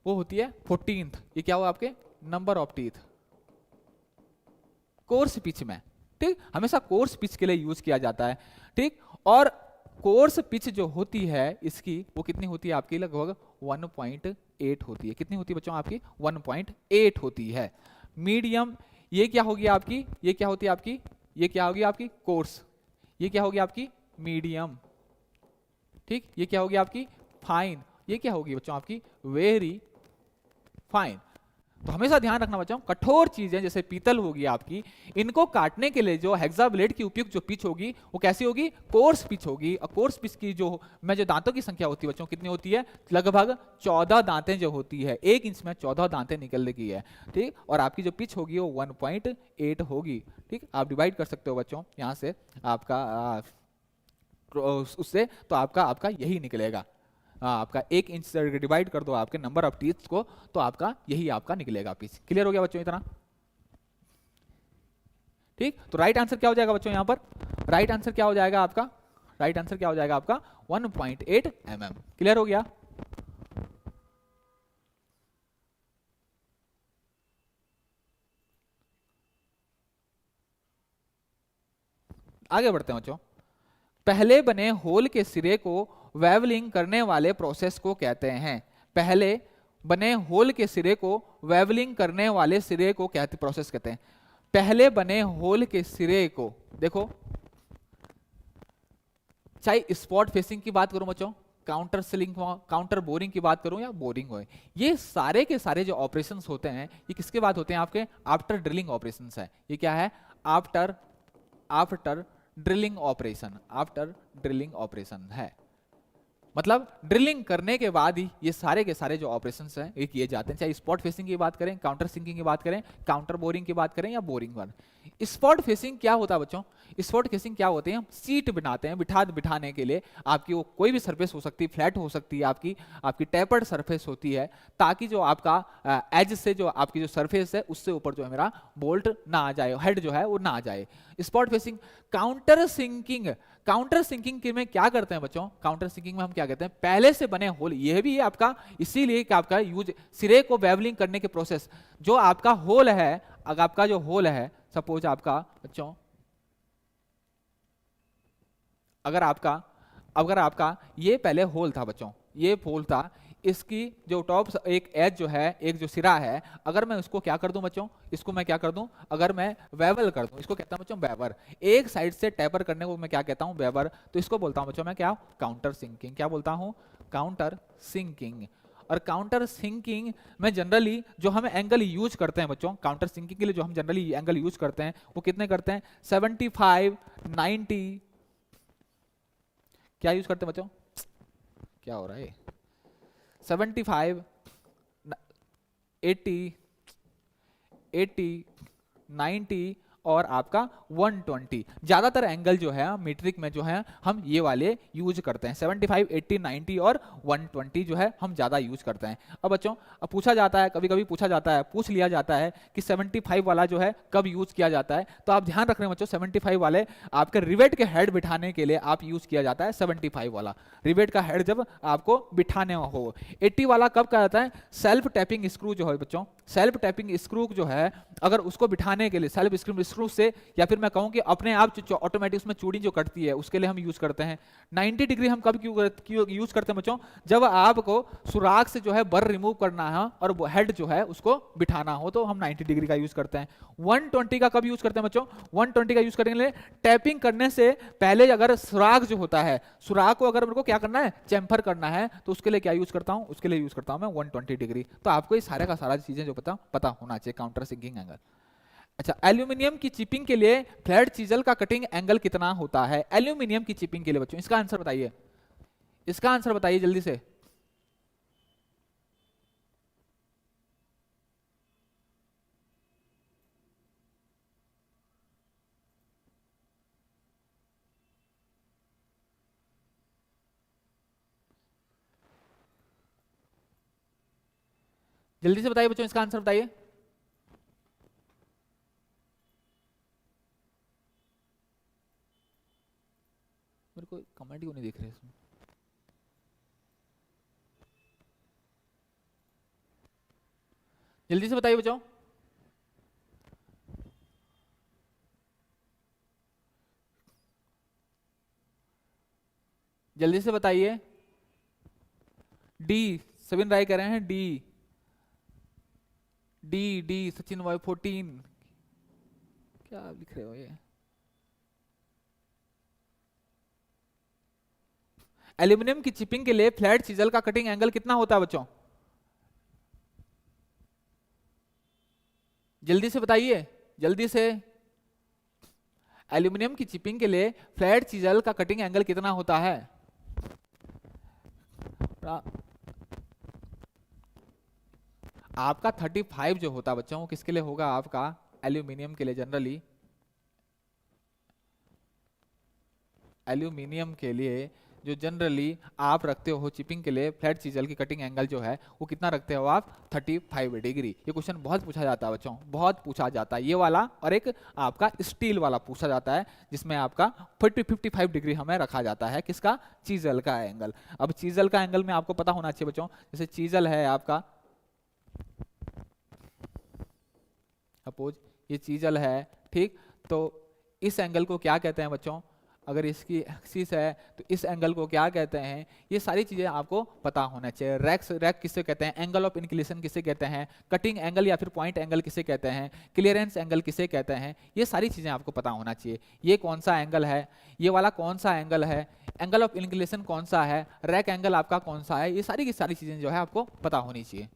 वो होती है 14th। ये क्या हुआ आपके, number of teeth course pitch में। ठीक, हमेशा कोर्स पिच के लिए यूज किया जाता है। ठीक, और कोर्स पिच जो होती है इसकी वो कितनी होती है आपकी, लगभग 1.8 होती है। कितनी होती है बच्चों आपकी, 1.8 होती है। मीडियम, ये क्या होगी आपकी, ये क्या होती है आपकी, ये क्या होगी आपकी कोर्स, ये क्या होगी आपकी मीडियम। ठीक, ये क्या होगी आपकी फाइन, ये क्या होगी बच्चों आपकी वेरी फाइन। तो हमेशा ध्यान रखना बच्चों, कठोर चीजें जैसे पीतल होगी आपकी, इनको काटने के लिए जो हेक्सा ब्लेड की उपयुक्त जो पिच होगी वो कैसी होगी, कोर्स पिच होगी। और कोर्स पिच की जो दांतों की संख्या होती है बच्चों, कितनी होती है, लगभग 14 दांतें जो होती है, 1 इंच में 14 दांतें निकलने की है, ठीक। और आपकी जो पिच होगी वो 1.8 होगी, ठीक। आप डिवाइड कर सकते हो बच्चों यहाँ से आपका उससे, तो आपका यही निकलेगा। आपका 1 इंच से डिवाइड कर दो आपके नंबर ऑफ टीथ को, तो आपका यही आपका निकलेगा पीस। क्लियर हो गया बच्चों इतना, ठीक। तो राइट आंसर क्या हो जाएगा बच्चों यहाँ पर, राइट आंसर क्या हो जाएगा आपका, राइट आंसर क्या हो जाएगा आपका 1.8 mm। क्लियर हो गया। आगे बढ़ते हैं बच्चों। पहले बने होल के सिरे को वेवलिंग करने वाले प्रोसेस को कहते हैं, पहले बने होल के सिरे को वेवलिंग करने वाले सिरे को कहते प्रोसेस कहते हैं। पहले बने होल के सिरे को, देखो चाहे स्पॉट फेसिंग की बात करूं बच्चों, काउंटर सिलिंग, काउंटर बोरिंग की बात करूं या बोरिंग हो, ये सारे के सारे जो ऑपरेशंस होते हैं ये किसके बाद होते हैं, आपके आफ्टर ड्रिलिंग ऑपरेशंस है। ये क्या है, after after drilling operation, after drilling operation है। मतलब ड्रिलिंग करने के बाद ही ये सारे के सारे जो ऑपरेशंस हैं ये किए जाते हैं, चाहे स्पॉट फेसिंग की बात करें, काउंटर सिंकिंग की बात करें, काउंटर बोरिंग की बात करें या बोरिंग वन। स्पॉट फेसिंग क्या होता है बच्चों, स्पॉट फेसिंग क्या होते हैं, सीट बनाते हैं, बिठाने के लिए आपकी वो कोई भी सरफेस हो सकती है, फ्लैट हो सकती है, आपकी टेपर्ड सरफेस होती है, ताकि जो आपका एज से जो आपकी जो सरफेस है उससे ऊपर जो है मेरा बोल्ट ना आ जाए, हेड जो है वो ना आ जाए। Spot facing. Counter sinking, counter sinking में क्या करते हैं बच्चों, काउंटर सिंकिंग में हम क्या कहते हैं, पहले से बने होल, यह भी है आपका इसीलिए कि आपका यूज सिरे को बेवलिंग करने के प्रोसेस, जो आपका होल है, अगर आपका जो होल है सपोज आपका बच्चों, अगर आपका ये पहले होल था बच्चों, ये होल था, इसकी जो टॉप एक एज जो है, एक जो सिरा है, अगर मैं उसको क्या कर दूं बच्चों, इसको मैं क्या कर दूं, अगर मैं बेवल कर दूं, इसको कहता हूं बच्चों बेवर, एक साइड से टेपर करने को मैं क्या कहता हूं, बेवर। तो इसको बोलता हूं बच्चों मैं क्या, काउंटर सिंकिंग। क्या बोलता हूं, काउंटर सिंकिंग। और काउंटर सिंकिंग में जनरली जो हम एंगल यूज करते हैं बच्चों, काउंटर सिंकिंग के लिए जो हम जनरली एंगल यूज करते हैं वो कितने करते हैं, 75, 90, क्या यूज करते हैं बच्चों, क्या हो रहा है, 75, 80, 80, 90 और आपका 120। ज्यादातर एंगल जो है मीट्रिक में जो है हम ये वाले यूज करते हैं, 75, 80, 90 और 120 जो है हम ज्यादा यूज करते हैं। अब बच्चों अब पूछा जाता है, कभी कभी पूछा जाता है, पूछ लिया जाता है कि 75 वाला जो है कब यूज किया जाता है, तो आप ध्यान रख रहे हैं बच्चों, 75 वाले आपके रिवेट के हेड बिठाने के लिए आप यूज किया जाता है, 75 वाला रिवेट का हेड जब आपको बिठाने हो। 80 वाला कब कहा जाता है, सेल्फ टैपिंग स्क्रू जो है बच्चों, सेल्फ टैपिंग स्क्रू जो है अगर उसको बिठाने के लिए सेल्फ स्क्रू से, या फिर मैं कहूं कि अपने आप जो ऑटोमेटिक उसमें चूड़ी जो कटती है उसके लिए हम यूज करते हैं। 90 डिग्री हम कब क्यों यूज करते हैं बच्चों, जब आपको सुराख से जो है बर रिमूव करना है और हेड जो है उसको बिठाना हो तो हम 90 डिग्री का यूज करते हैं। 120 का कब यूज करते हैं बच्चों, 120 का यूज करने के लिए टैपिंग करने से पहले अगर सुराख जो होता है, सुराख को अगर मेरे को क्या करना है, चैम्फर करना है, तो उसके लिए क्या यूज करता हूं, उसके लिए यूज करता हूं मैं 120 डिग्री। तो आपको ये सारे का सारा चीजें जो पता होना चाहिए काउंटर सिंकिंग एंगल। अच्छा, एल्यूमिनियम की चिपिंग के लिए फ्लैट चीजल का कटिंग एंगल कितना होता है, एल्यूमिनियम की चिपिंग के लिए बच्चों, इसका आंसर बताइए, इसका आंसर बताइए जल्दी से। जल्दी से बताइए बच्चों, इसका आंसर बताइए। मेरे को कमेंट क्यों नहीं दिख रहे इसमें, जल्दी से बताइए बच्चों। जल्दी से बताइए। डी, सविन राय कह रहे हैं D, D D Sachin Y 14, क्या आप लिख रहे हो ये, एल्यूमिनियम की चिपिंग के लिए फ्लैट चीजल का कटिंग एंगल कितना होता है बच्चों, जल्दी से बताइए, जल्दी से। एल्यूमिनियम की चिपिंग के लिए फ्लैट चीजल का कटिंग एंगल कितना होता है? आपका 35 जो होता है बच्चों, वो किसके लिए होगा? आपका एल्यूमिनियम के लिए जनरली, एल्यूमिनियम के लिए जो जनरली आप रखते हो चिपिंग के लिए फ्लैट चीजल की कटिंग एंगल जो है वो कितना रखते हो आप? 35 डिग्री। ये क्वेश्चन बहुत पूछा जाता है बच्चों, बहुत पूछा जाता है ये वाला, और एक आपका स्टील वाला पूछा जाता है जिसमें आपका 55 डिग्री हमें रखा जाता है। किसका? चीजल का एंगल। अब चीजल का एंगल में आपको पता होना चाहिए बच्चों, जैसे चीजल है आपका, सपोज ये चीजल है, ठीक, तो इस एंगल को क्या कहते हैं बच्चों? अगर इसकी एक्सिस है तो इस एंगल को क्या कहते हैं? ये सारी चीजें आपको पता होना चाहिए। रैक किसे कहते हैं? एंगल ऑफ इंक्लिनेशन किसे कहते हैं? कटिंग एंगल या फिर पॉइंट एंगल किसे कहते हैं? क्लियरेंस एंगल किसे कहते हैं? ये सारी चीजें आपको पता होना चाहिए। ये कौन सा एंगल है, ये वाला कौन सा एंगल है, एंगल ऑफ इंक्लिनेशन कौन सा है, रैक एंगल आपका कौन सा है, ये सारी की सारी चीजें जो है आपको पता होनी चाहिए।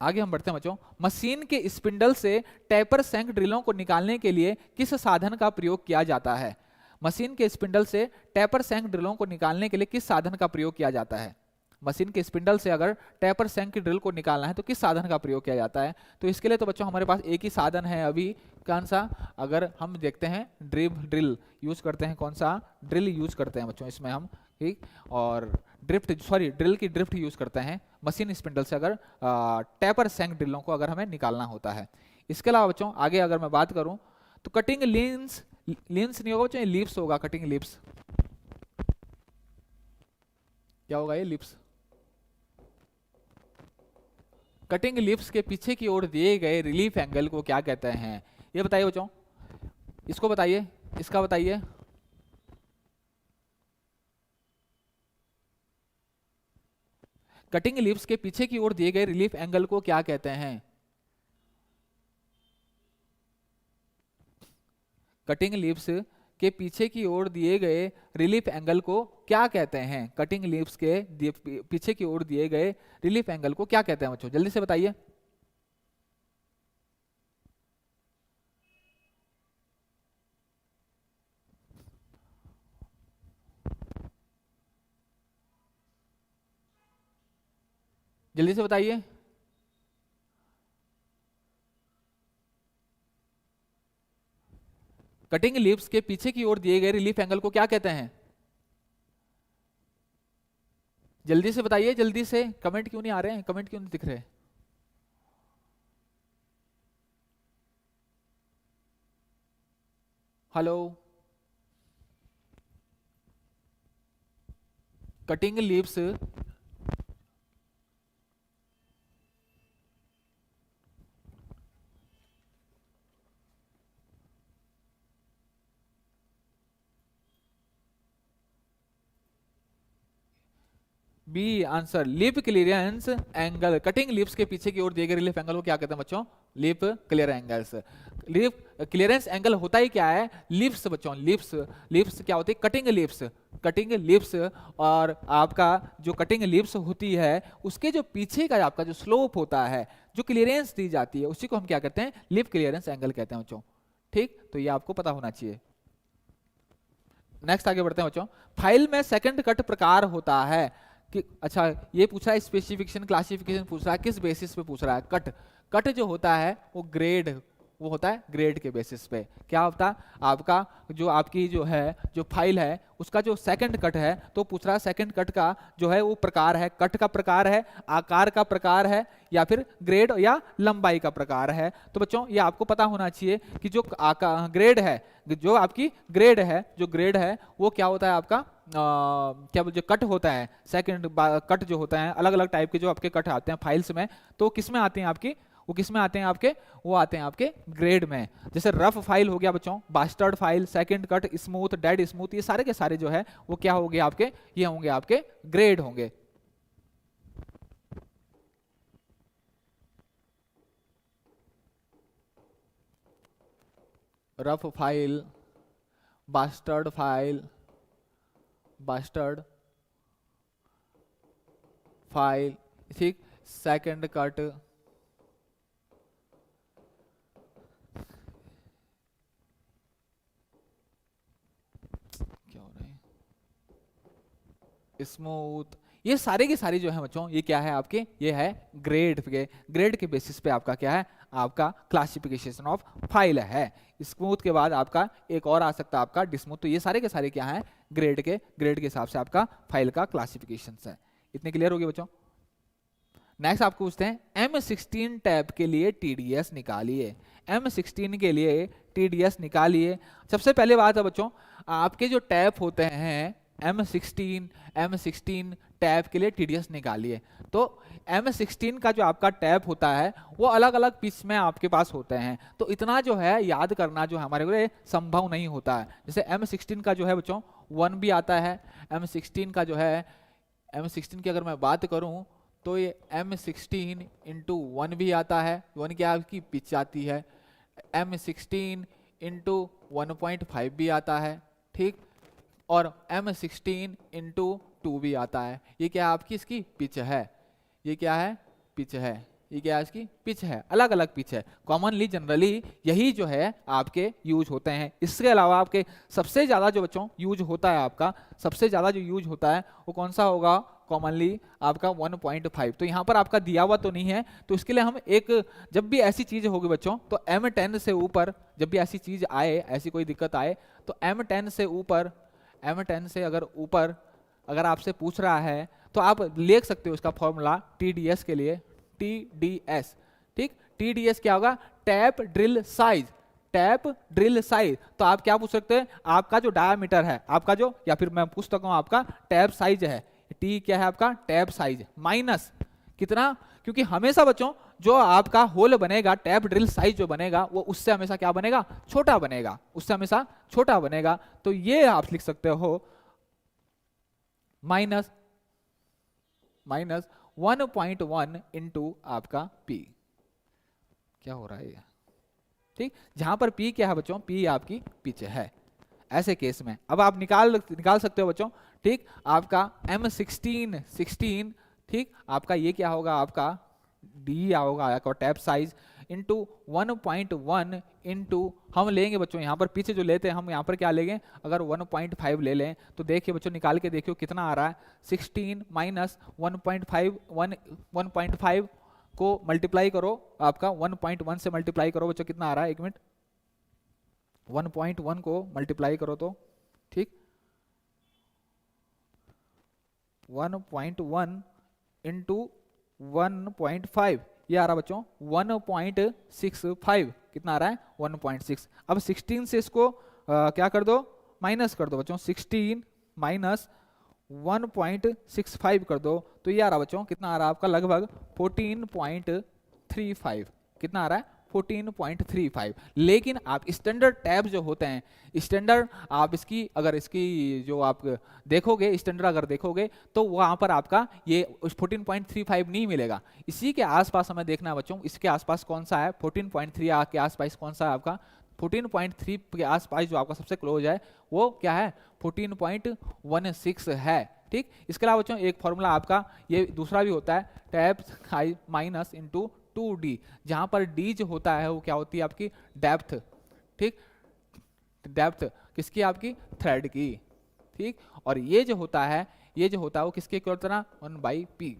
आगे हम बढ़ते हैं बच्चों। मशीन के स्पिंडल से टेपर सैंक ड्रिलों को निकालने के लिए किस साधन का प्रयोग किया जाता है? मशीन के स्पिंडल से टेपर सैंक ड्रिलों को निकालने के लिए किस साधन का प्रयोग किया जाता है? मशीन के स्पिंडल से अगर टेपर सैंक की ड्रिल को निकालना है तो किस साधन का प्रयोग किया जाता है? तो इसके लिए तो बच्चों हमारे पास एक ही साधन है अभी, कौन सा? अगर हम देखते हैं ड्रिल यूज करते हैं, कौन सा? ड्रिल यूज करते हैं बच्चों इसमें हम, ठीक, और ड्रिल की ड्रिफ्ट यूज करते हैं मशीन स्पिंडल से अगर टेपर सैंक ड्रिलों को अगर हमें निकालना होता है। इसके अलावा बच्चों आगे अगर मैं बात करूं तो कटिंग लीन्स नहीं होगा बच्चों, लिप्स होगा। कटिंग लिप्स क्या होगा? ये लिप्स। कटिंग लिप्स के पीछे की ओर दिए गए रिलीफ एंगल को क्या कहते हैं? ये बताइए बच्चों, इसको बताइए, इसका बताइए। कटिंग लिप्स के पीछे की ओर दिए गए रिलीफ एंगल को क्या कहते हैं? कटिंग लिप्स के पीछे की ओर दिए गए रिलीफ एंगल को क्या कहते हैं? कटिंग लिप्स के पीछे की ओर दिए गए रिलीफ एंगल को क्या कहते हैं बच्चों? जल्दी से बताइए। जल्दी से बताइए। कटिंग लिप्स के पीछे की ओर दिए गए रिलीफ एंगल को क्या कहते हैं? जल्दी से बताइए, जल्दी से। कमेंट क्यों नहीं आ रहे हैं? कमेंट क्यों नहीं दिख रहे? Hello. Cutting lips B answer, lip clearance angle. Cutting lips के पीछे की ओर दिए गए रिलीफ एंगल को क्या कहते हैं बच्चों? Lip clear angles. Lip clearance angle होता ही क्या है? लिप्स बच्चों, लिप्स। लिप्स क्या होती है? Cutting lips. कटिंग लिप्स, और आपका जो कटिंग लिप्स होती है उसके जो पीछे का आपका जो स्लोप होता है, जो क्लियरेंस दी जाती है, उसी को हम क्या कहते हैं? लिप क्लियरेंस एंगल कहते हैं बच्चों, ठीक। तो ये आपको पता होना चाहिए। नेक्स्ट आगे बढ़ते हैं बच्चों। फाइल में सेकंड कट प्रकार होता है कि, अच्छा ये पूछ रहा है स्पेसिफिकेशन क्लासिफिकेशन पूछ रहा है, किस बेसिस पे पूछ रहा है? कट। कट जो होता है वो ग्रेड, वो होता है ग्रेड के बेसिस पे। क्या होता है आपका? जो आपकी जो है जो फाइल है उसका जो सेकंड कट है, तो पूछ रहा है सेकंड कट का जो है वो प्रकार है, कट का प्रकार है, आकार का प्रकार है, या फिर ग्रेड या लंबाई का प्रकार है। तो बच्चों ये आपको पता होना चाहिए कि जो ग्रेड है, जो आपकी ग्रेड है, जो ग्रेड है वो क्या होता है आपका? क्या जो कट होता है, सेकंड कट जो होता है, अलग अलग टाइप के जो आपके कट आते हैं फाइल्स में, तो किस में आते हैं आपकी? वो किस में आते हैं आपके? वो आते हैं आपके ग्रेड में। जैसे रफ फाइल हो गया बच्चों, bastard file, second cut, smooth, dead smooth, ये सारे के सारे जो है वो क्या होंगे आपके? ये होंगे आपके ग्रेड होंगे। Rough file, bastard file, bastard file, ठीक, सेकंड कट, स्मूथ, ये सारे के सारे जो है बच्चों ये क्या है आपके, ये है ग्रेड के बेसिस पे आपका क्या है, आपका क्लासिफिकेशन ऑफ फाइल है। स्मूथ के बाद आपका एक और आ सकता है आपका डिस्मूथ। तो ये सारे के सारे क्या है, ग्रेड के हिसाब से आपका फाइल का क्लासिफिकेशन है। इतने क्लियर हो गए बच्चों। नेक्स्ट आपको पूछते हैं M16 टैब के लिए TDS निकालिए। M16 के लिए TDS निकालिए। सबसे पहले बात है बच्चों, आपके जो टैब होते हैं M16 टैब के लिए TDS निकालिए। तो M16 का जो आपका टैब होता है वो अलग अलग पीस में आपके पास होते हैं, तो इतना जो है याद करना जो हमारे लिए संभव नहीं होता है। जैसे M16 का जो है बच्चों 1 भी आता है, M16 का जो है M16 की अगर मैं बात करूं तो ये M16 इंटू 1 भी आता है, 1 क्या आपकी पिच आती है। M16 इंटू 1.5 भी आता है, ठीक, और M16 इंटू 2 भी आता है। ये क्या आपकी इसकी पिच है, ये क्या है पिच है, ये क्या है इसकी पिच है, अलग अलग पिच है। कॉमनली जनरली यही जो है आपके यूज होते हैं। इसके अलावा आपके सबसे ज़्यादा जो बच्चों यूज होता है, आपका सबसे ज़्यादा जो यूज होता है वो कौन सा होगा, कॉमनली आपका 1.5। तो यहाँ पर आपका दिया हुआ तो नहीं है, तो इसके लिए हम एक, जब भी ऐसी चीज़ होगी बच्चों तो M10 से ऊपर जब भी ऐसी चीज़ आए, ऐसी कोई दिक्कत आए तो M10 से ऊपर, M10 से अगर ऊपर अगर आपसे पूछ रहा है तो आप लिख सकते हो उसका फॉर्मूला TDS के लिए, TDS, ठीक। TDS क्या होगा, tap drill size, tap drill size. तो आप क्या पूछ सकते हैं, आपका जो डायामीटर है आपका जो, या फिर मैं पूछ सकता हूँ आपका टैप साइज है, T क्या है आपका टैप साइज, माइनस कितना, क्योंकि हमेशा बच्चों जो आपका होल बनेगा, टैप ड्रिल साइज जो बनेगा वो उससे हमेशा क्या बनेगा, छोटा बनेगा, उससे हमेशा छोटा बनेगा। तो ये आप लिख सकते हो माइनस 1.1 इंटू आपका P। क्या हो रहा है, ठीक, जहां पर P क्या है बच्चों, P आपकी पिच है। ऐसे केस में अब आप निकाल सकते हो बच्चों, ठीक। आपका M16, ठीक, आपका ये क्या होगा, आपका D होगा आपका टैप साइज इंटू 1.1 इंटू, हम लेंगे बच्चों यहाँ पर पीछे जो लेते हैं हम यहाँ पर क्या लेंगे, अगर 1.5 ले लें तो देखिए बच्चों निकाल के देखियो कितना आ रहा है, 16 माइनस 1.5 को मल्टीप्लाई करो, आपका 1.1 से मल्टीप्लाई करो बच्चों, कितना आ रहा है, एक मिनट, 1.1 को मल्टीप्लाई करो तो, ठीक, 1.1 इंटू 1.5 ये आ रहा बच्चों 1.65, कितना आ रहा है 1.6। अब 16 से इसको क्या कर दो, माइनस कर दो बच्चों, 16 माइनस 1.65 कर दो, तो ये आ रहा बच्चों कितना आ रहा है आपका, लगभग 14.35, कितना आ रहा है 14.35। लेकिन आप स्टैंडर्ड टैब जो होते हैं, स्टैंडर्ड आप इसकी अगर इसकी जो आप देखोगे, स्टैंडर्ड अगर देखोगे तो वहां पर आपका ये 14.35 नहीं मिलेगा। इसी के आसपास हमें देखना है बच्चों, इसके आसपास कौन सा है, 14.3 के आसपास कौन सा है आपका, 14.3 के आसपास जो आपका सबसे क्लोज है वो क्या है, 14.16 है, ठीक। इसके अलावा बच्चों एक फॉर्मूला आपका ये दूसरा भी होता है, tap high minus into 2D, जहां पर D जो होता है वो क्या होती है आपकी डेप्थ, ठीक, डेप्थ किसकी, आपकी थ्रेड की, ठीक। और ये जो होता है वो किसके इक्वल होता है, 1/P।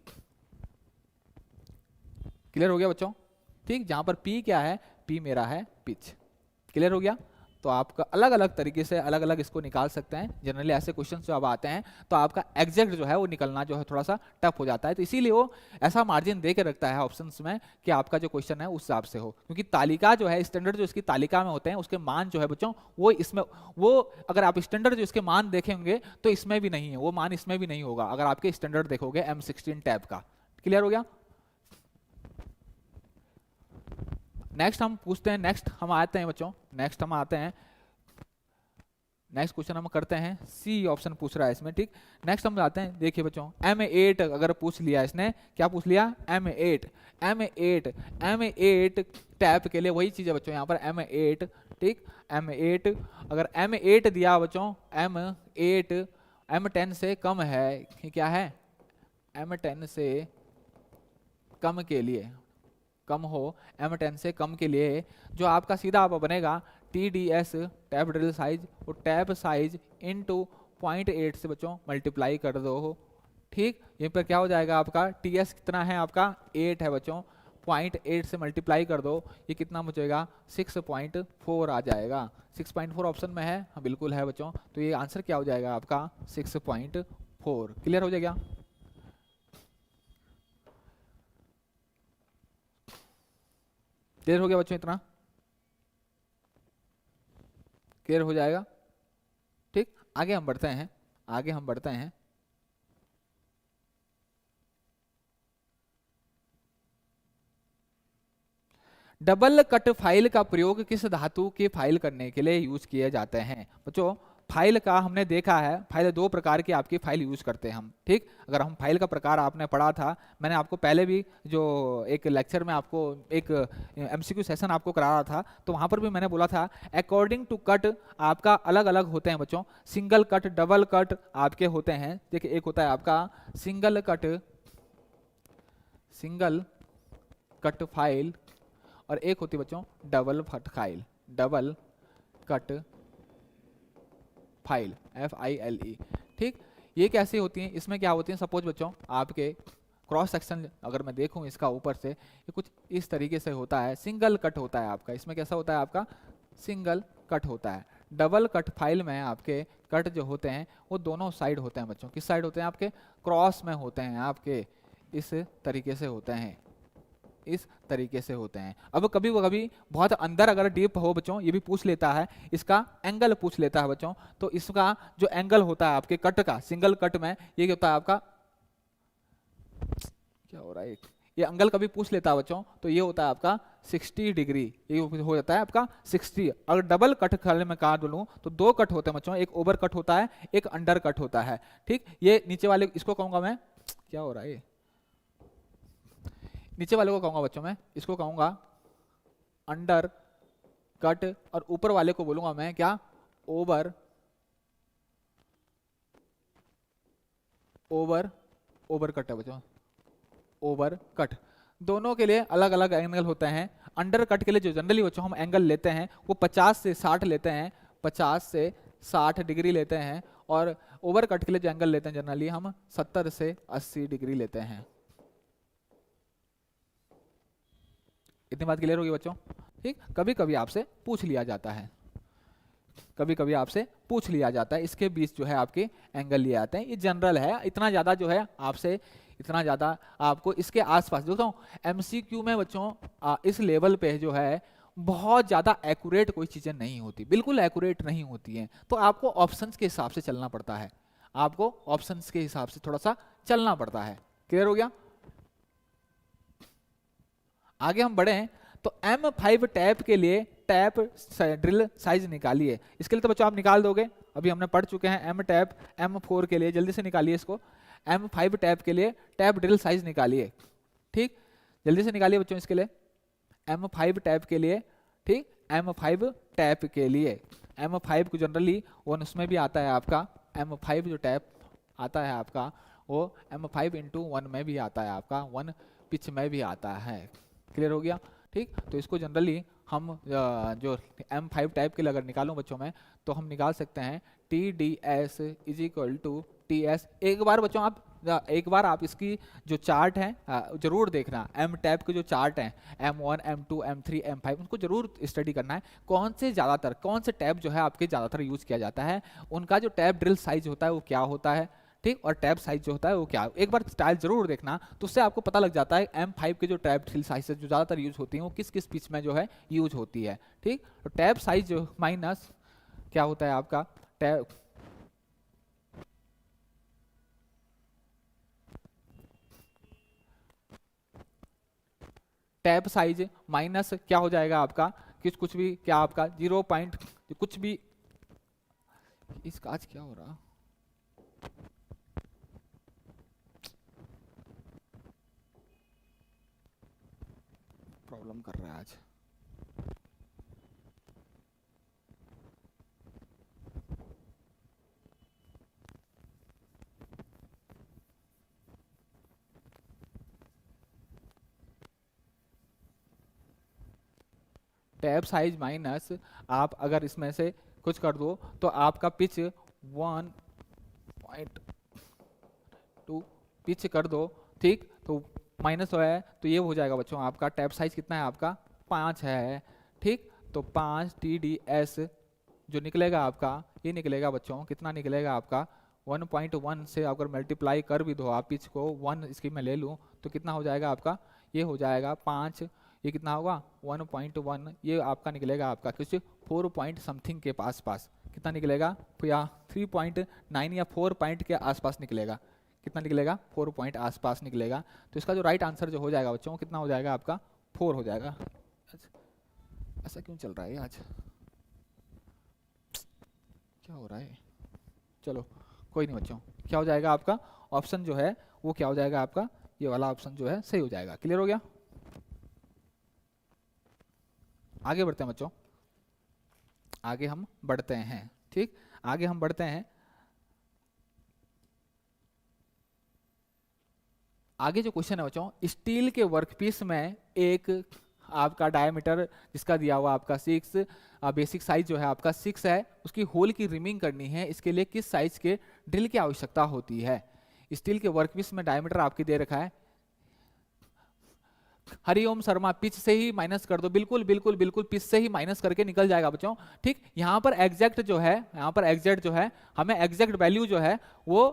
क्लियर हो गया बच्चों, ठीक। जहां पर P क्या है, P मेरा है पिच। क्लियर हो गया। तो आपका अलग अलग तरीके से अलग अलग इसको निकाल सकते हैं। जनरली ऐसे क्वेश्चन जो अब आते हैं तो आपका एग्जैक्ट जो है वो निकलना जो है थोड़ा सा टफ हो जाता है, तो इसीलिए वो ऐसा मार्जिन दे के रखता है ऑप्शंस में कि आपका जो क्वेश्चन है उस हिसाब से हो, क्योंकि तालिका जो है स्टैंडर्ड जो इसकी तालिका में होते हैं उसके मान जो है बच्चों वो इसमें, वो अगर आप स्टैंडर्ड जो इसके मान देखेंगे तो इसमें भी नहीं है, वो मान इसमें भी नहीं होगा अगर आपके स्टैंडर्ड देखोगे M16 टैब का। क्लियर हो गया। नेक्स्ट हम पूछते हैं, नेक्स्ट हम आते हैं बच्चों, नेक्स्ट क्वेश्चन हम करते हैं, सी ऑप्शन पूछ रहा है इसमें, ठीक। नेक्स्ट हम आते हैं, देखिए बच्चों M8 अगर पूछ लिया इसने, क्या पूछ लिया, M8 टैप के लिए वही चीज है बच्चों, यहाँ पर M8, ठीक, M8 अगर M8 दिया बच्चों, M8 M10 से कम है, क्या है, M10 से कम के लिए, कम हो, M10 से कम के लिए जो आपका सीधा आप बनेगा TDS टैप ड्रिल साइज, और टैप साइज इनटू 0.8 से बच्चों मल्टीप्लाई कर दो ठीक, ये पर क्या हो जाएगा आपका टीएस कितना है आपका 8 है बच्चों, 0.8 से मल्टीप्लाई कर दो, ये कितना बचेगा 6.4 आ जाएगा। 6.4 ऑप्शन में है, हाँ बिल्कुल है बच्चों, तो ये आंसर क्या हो जाएगा आपका 6.4। क्लियर हो जाएगा? क्लियर हो गया बच्चों? इतना क्लियर हो जाएगा? ठीक, आगे हम बढ़ते हैं, आगे हम बढ़ते हैं। डबल कट फाइल का प्रयोग किस धातु की फाइल करने के लिए यूज किए जाते हैं? बच्चों फाइल का हमने देखा है, फाइल दो प्रकार की आपकी फाइल यूज करते हैं हम, ठीक। अगर हम फाइल का प्रकार आपने पढ़ा था, मैंने आपको पहले भी जो एक लेक्चर में आपको एक एमसीक्यू सेशन आपको करा रहा था, तो वहां पर भी मैंने बोला था अकॉर्डिंग टू कट आपका अलग अलग होते हैं बच्चों। सिंगल कट, डबल कट आपके होते हैं। देखिए एक होता है आपका सिंगल कट फाइल, और एक होती है बच्चों double cut file, double cut file, FILE, ठीक। ये कैसे होती हैं? इसमें क्या होती है, सपोज बच्चों आपके क्रॉस सेक्शन अगर मैं देखूं इसका ऊपर से, ये कुछ इस तरीके से होता है, सिंगल कट होता है आपका। इसमें कैसा होता है आपका सिंगल कट होता है। डबल कट फाइल में आपके कट जो होते हैं वो दोनों साइड होते हैं बच्चों। किस साइड होते हैं? आपके क्रॉस में होते हैं, आपके इस तरीके से होते हैं, इस तरीके से होते हैं। अब कभी कभी बहुत अंदर अगर डीप हो बच्चों, ये भी पूछ लेता है, इसका एंगल पूछ लेता है बच्चों, तो इसका जो एंगल होता है आपके कट का, सिंगल कट में ये क्या होता है आपका, क्या हो रहा है, ये एंगल कभी पूछ लेता है बच्चों, तो ये होता है आपका 60 डिग्री, ये हो जाता है आपका 60। अगर डबल कट खाले में काट लूं तो दो कट होते हैं बच्चों, एक ओवर कट होता है, एक अंडर कट होता है, ठीक। ये नीचे वाले इसको कहूंगा मैं, क्या हो रहा है, नीचे वाले को कहूंगा बच्चों मैं, इसको कहूंगा अंडर कट, और ऊपर वाले को बोलूंगा मैं क्या, ओवर कट है बच्चों, ओवर कट। दोनों के लिए अलग अलग एंगल होते हैं। अंडर कट के लिए जो जनरली बच्चों हम एंगल लेते हैं वो 50 से 60 लेते हैं, 50 से 60 डिग्री लेते हैं, और ओवर कट के लिए जो एंगल लेते हैं जनरली हम 70 से 80 डिग्री लेते हैं। इतनी बात क्लियर होगी बच्चों? ठीक, कभी कभी आपसे पूछ लिया जाता है, कभी कभी आपसे पूछ लिया जाता है, इसके बीच जो है आपके एंगल लिए आते हैं। ये जनरल है, इतना ज्यादा जो है आपसे, इतना ज्यादा आपको इसके आसपास देखता हूँ एमसीक्यू में बच्चों, इस लेवल पे जो है बहुत ज्यादा एक्यूरेट कोई चीजें नहीं होती, बिल्कुल एक्यूरेट नहीं होती हैं, तो आपको ऑप्शंस के हिसाब से चलना पड़ता है, आपको ऑप्शंस के हिसाब से थोड़ा सा चलना पड़ता है। क्लियर हो गया? आगे हम बढ़े, तो M5 टैप के लिए टैप ड्रिल साइज निकालिए। इसके लिए तो बच्चों आप निकाल दोगे, अभी हमने पढ़ चुके हैं M टैप, M4 के लिए जल्दी से निकालिए इसको। M5 टैप के लिए टैप ड्रिल साइज निकालिए, ठीक, जल्दी से निकालिए बच्चों इसके लिए, M5 टैप के लिए, ठीक, M5 टैप के लिए, M5 को जनरली वन उसमें भी आता है आपका, M5 जो टैप आता है आपका वो M5x1 में भी आता है आपका, 1 पिच में भी आता है। क्लियर हो गया? ठीक, तो इसको जनरली हम जो M5 टाइप के लिए अगर निकालूं बच्चों में, तो हम निकाल सकते हैं TDS is equal to TS। एक बार बच्चों आप इसकी जो चार्ट है जरूर देखना, M टैप के जो चार्ट हैं M1, M2, M3, M5, उनको जरूर स्टडी करना है, कौन से टैप जो है आपके ज़्यादातर यूज किया जाता है, उनका जो टैप ड्रिल साइज होता है वो क्या होता है, ठीक, और टैप साइज जो होता है वो क्या, एक बार स्टाइल जरूर देखना, तो उससे आपको पता लग जाता है M5 के जो टैप ड्रिल साइज जो ज़्यादातर यूज होती हैं वो किस किस पिच में जो है यूज होती है, ठीक। तो टैप साइज जो माइनस क्या होता है आपका टैप साइज माइनस क्या हो जाएगा आपका, कुछ भी क्या आपका 0 पॉइंट कुछ भी, इसका आज क्या हो रहा, प्रॉब्लम कर रहा है आज। टैप साइज माइनस आप अगर इसमें से कुछ कर दो तो आपका पिच 1.2 पिच कर दो, ठीक, तो माइनस है तो ये हो जाएगा बच्चों आपका टैप साइज कितना है आपका 5 है, ठीक, तो 5 TDS जो निकलेगा आपका, ये निकलेगा बच्चों कितना निकलेगा आपका 1.1 से अगर मल्टीप्लाई कर भी दो आप पिच को 1 इसकी मैं ले लूँ तो कितना हो जाएगा आपका, ये हो जाएगा 5, ये कितना होगा 1.1, ये आपका निकलेगा आपका कुछ 4 पॉइंट समथिंग के पास कितना निकलेगा, या 3.9 या 4 पॉइंट के आसपास निकलेगा, कितना निकलेगा 4 पॉइंट आसपास निकलेगा। तो इसका जो राइट आंसर जो हो जाएगा बच्चों कितना हो जाएगा आपका 4 हो जाएगा। ऐसा क्यों चल रहा है आज, क्या हो रहा है, चलो कोई नहीं बच्चों, क्या हो जाएगा आपका ऑप्शन जो है वो क्या हो जाएगा आपका, ये वाला ऑप्शन जो है सही हो जाएगा। क्लियर हो गया, आगे बढ़ते हैं बच्चों, आगे हम बढ़ते हैं, ठीक, आगे हम बढ़ते हैं। आगे जो क्वेश्चन है बच्चों, स्टील के वर्कपीस में एक आपका डायमीटर जिसका दिया हुआ आपका 6, बेसिक साइज जो है आपका 6 है, उसकी होल की रिमिंग करनी है, इसके लिए किस साइज के ड्रिल की आवश्यकता होती है। स्टील के वर्कपीस में डायमीटर आपकी दे रखा है, हरिओम शर्मा पिच से ही माइनस कर दो, बिल्कुल बिल्कुल बिल्कुल पिच से ही माइनस करके निकल जाएगा बच्चों, ठीक। यहाँ पर एग्जैक्ट जो है, यहाँ पर एग्जैक्ट जो है हमें एग्जैक्ट वैल्यू जो है वो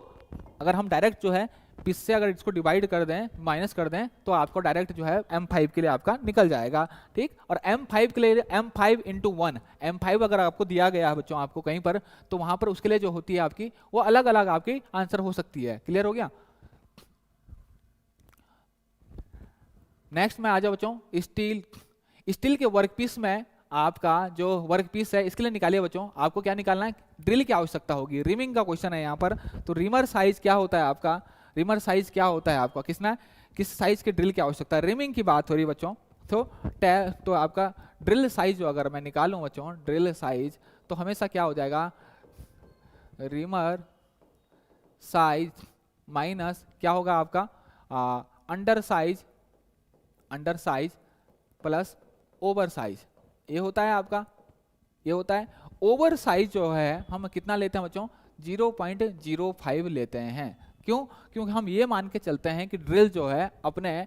अगर हम डायरेक्ट जो है पिच से अगर इसको डिवाइड कर दें, माइनस कर दें, तो आपको डायरेक्ट जो है M5 के लिए आपका निकल जाएगा, ठीक। और M5 के लिए M5 × 1, M5 अगर आपको दिया गया है बच्चों आपको कहीं पर, तो वहां पर उसके लिए जो होती है आपकी वो अलग अलग आपकी आंसर हो सकती है। क्लियर हो गया, नेक्स्ट में आ जाओ बच्चों, स्टील के वर्कपीस में आपका जो वर्कपीस है इसके लिए निकालिए बच्चों, आपको क्या निकालना है, ड्रिल की आवश्यकता होगी, रिमिंग का क्वेश्चन है यहाँ पर। तो रिमर साइज क्या होता है आपका, रिमर साइज क्या होता है आपका, किस साइज के ड्रिल की आवश्यकता है, रिमिंग की बात हो रही है बच्चों। तो आपका ड्रिल साइज जो अगर मैं निकालूं बच्चों, ड्रिल साइज तो हमेशा क्या हो जाएगा, रिमर साइज माइनस क्या होगा आपका under size plus over size, ये होता है आपका, ये होता है। ओवर साइज जो है हम कितना लेते हैं बच्चों, 0.05 लेते हैं, क्यों, क्योंकि हम ये मान के चलते हैं कि ड्रिल जो है अपने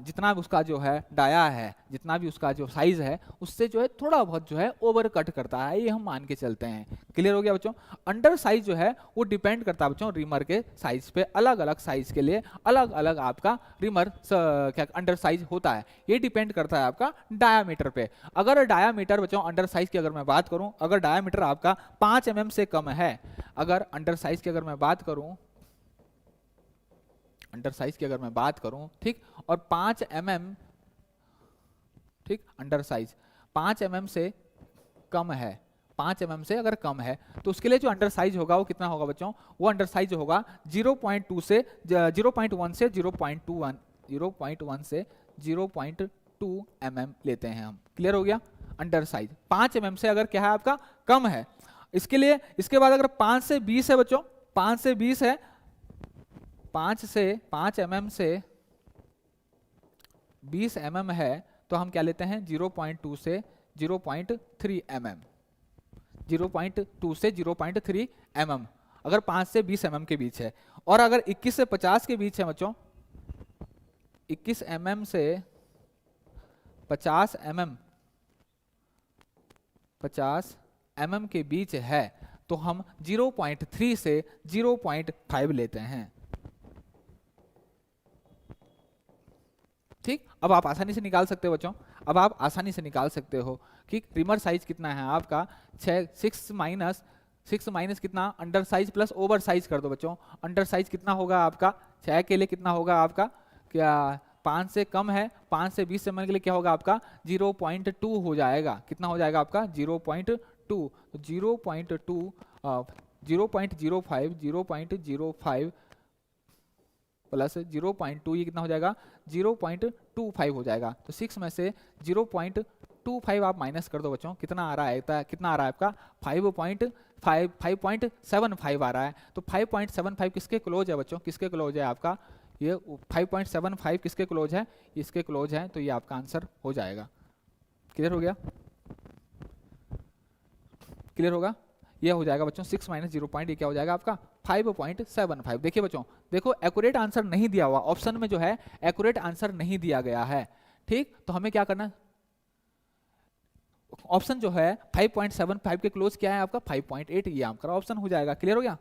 जितना भी उसका जो है डाया है, जितना भी उसका जो साइज है उससे जो है थोड़ा बहुत जो है ओवर कट करता है, ये हम मान के चलते हैं। क्लियर हो गया बच्चों, अंडर साइज जो है वो डिपेंड करता है बच्चों रिमर के साइज पे, अलग अलग साइज के लिए अलग अलग आपका रिमर क्या अंडर साइज होता है, ये डिपेंड करता है आपका डायामीटर पे। अगर डायामीटर बच्चों अंडर साइज की अगर मैं बात करूं, अगर डायामीटर आपका 5 mm से कम है, अगर अंडर साइज की अगर मैं बात करूं, अंडर साइज की अगर मैं बात करूं, ठीक, और 5 mm, ठीक, अंडर साइज 5 mm से कम है, 5 mm से अगर कम है तो उसके लिए जो अंडर साइज होगा वो कितना होगा बच्चों, वो अंडर साइज होगा 0.1 से 0.21 से 0.1 से 0.2 mm लेते हैं हम। क्लियर हो गया, अंडर साइज 5 mm से अगर क्या है आपका कम है, इसके लिए इसके बाद अगर 5 से 20 है बच्चों, 5 से 20 है, 5 mm से 20 mm है तो हम क्या लेते हैं 0.2 से 0.3 mm, 0.2 से 0.3 mm अगर 5 से 20 mm के बीच है। और अगर 21 से 50 के बीच है बच्चों, 21 mm से 50 mm के बीच है तो हम 0.3 से 0.5 लेते हैं, ठीक। अब आप आसानी से निकाल सकते हो बच्चों, अब आप आसानी से निकाल सकते हो कि रिमर साइज कितना है आपका 6 माइनस कितना under size plus over size कर दो बच्चों, अंडर साइज कितना होगा आपका 6 के लिए कितना होगा आपका, क्या 5 से कम है, 5 से 20 mm के लिए क्या होगा आपका 0.2 हो जाएगा, कितना हो जाएगा आपका 0.2, तो 0.05 प्लस 0.2 ये कितना हो जाएगा 0.25 हो जाएगा। तो 6 में से 0.25 आप माइनस कर दो बच्चों, कितना आ रहा है, कितना आ रहा है आपका 5.75 आ रहा है। तो 5.75 किसके क्लोज है बच्चों, किसके क्लोज है आपका, ये 5.75 किसके क्लोज है, इसके क्लोज है, तो ये आपका आंसर हो जाएगा। क्लियर हो गया, क्लियर होगा, ये हो जाएगा बच्चों 6 माइनस 0 पॉइंट, ये क्या हो जाएगा आपका 5.75। देखिए बच्चों, देखो एक्यूरेट आंसर नहीं दिया हुआ, ऑप्शन में जो है एक्यूरेट आंसर नहीं दिया गया है, ठीक। तो हमें क्या करना है, ऑप्शन जो है 5.75 के क्लोज क्या है आपका 5.8, ये आपका ऑप्शन हो जाएगा। क्लियर हो गया।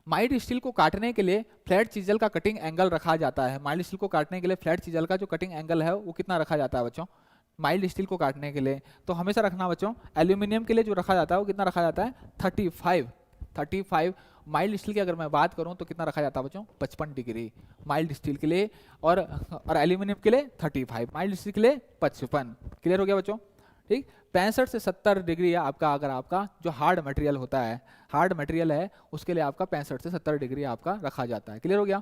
माइल्ड स्टील को काटने के लिए फ्लैट चीजल का कटिंग एंगल रखा जाता है। माइल्ड स्टील को काटने के लिए फ्लैट चीजल का जो कटिंग एंगल है वो कितना रखा जाता है बच्चों, माइल्ड स्टील को काटने के लिए। तो हमेशा रखना बच्चों, एल्यूमिनियम के लिए जो रखा जाता है वो कितना रखा जाता है 35। माइल्ड स्टील की अगर मैं बात करूं तो कितना रखा जाता है बच्चों 55 डिग्री माइल्ड स्टील के लिए, और एल्यूमिनियम के लिए 35, माइल्ड स्टील के लिए 55। क्लियर हो गया बच्चों, ठीक। 65 से 70 डिग्री आपका, अगर आपका जो हार्ड मटेरियल होता है, हार्ड मटेरियल है उसके लिए आपका 65 से 70 डिग्री आपका रखा जाता है। क्लियर हो गया।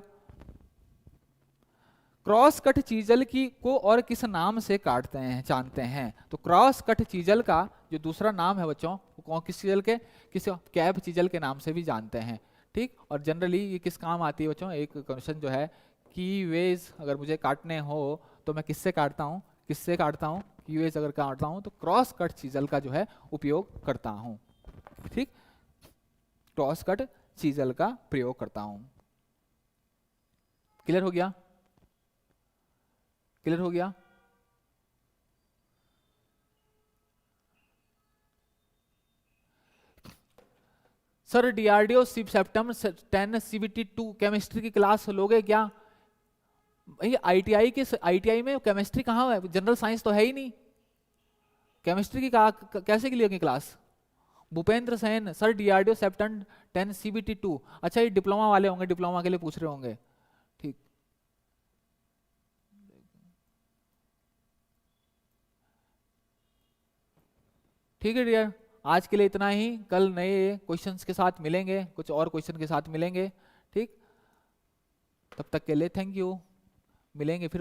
क्रॉस कट चीजल की को और किस नाम से काटते हैं जानते हैं। तो क्रॉस कट चीजल का जो दूसरा नाम है बच्चों वो किस चीजल के, किस कैप चीजल के नाम से भी जानते हैं, ठीक। और जनरली ये किस काम आती है बच्चों, एक क्वेश्चन जो है की वेज अगर मुझे काटने हो तो मैं किससे काटता हूँ, किससे काटता हूँ, की वेज अगर काटता हूँ तो क्रॉस कट चीजल का जो है उपयोग करता हूँ, ठीक। क्रॉस कट चीजल का प्रयोग करता हूँ। क्लियर हो गया, क्लियर हो गया। सर डीआरडीओ सितंबर 10 सीबीटी 2 केमिस्ट्री की क्लास लोगे क्या? भाई आईटीआई में केमिस्ट्री कहाँ है, जनरल साइंस तो है ही नहीं, केमिस्ट्री की कैसे की लोगे class? Bhupendra Sen, sir DRDO सितंबर 10 सीबीटी 2। अच्छा ये डिप्लोमा वाले होंगे, डिप्लोमा के लिए पूछ रहे होंगे, ठीक। ठीक है डियर, आज के लिए इतना ही। कल नए क्वेश्चंस के साथ मिलेंगे, कुछ और क्वेश्चन के साथ मिलेंगे, ठीक। तब तक के लिए थैंक यू, मिलेंगे फिर।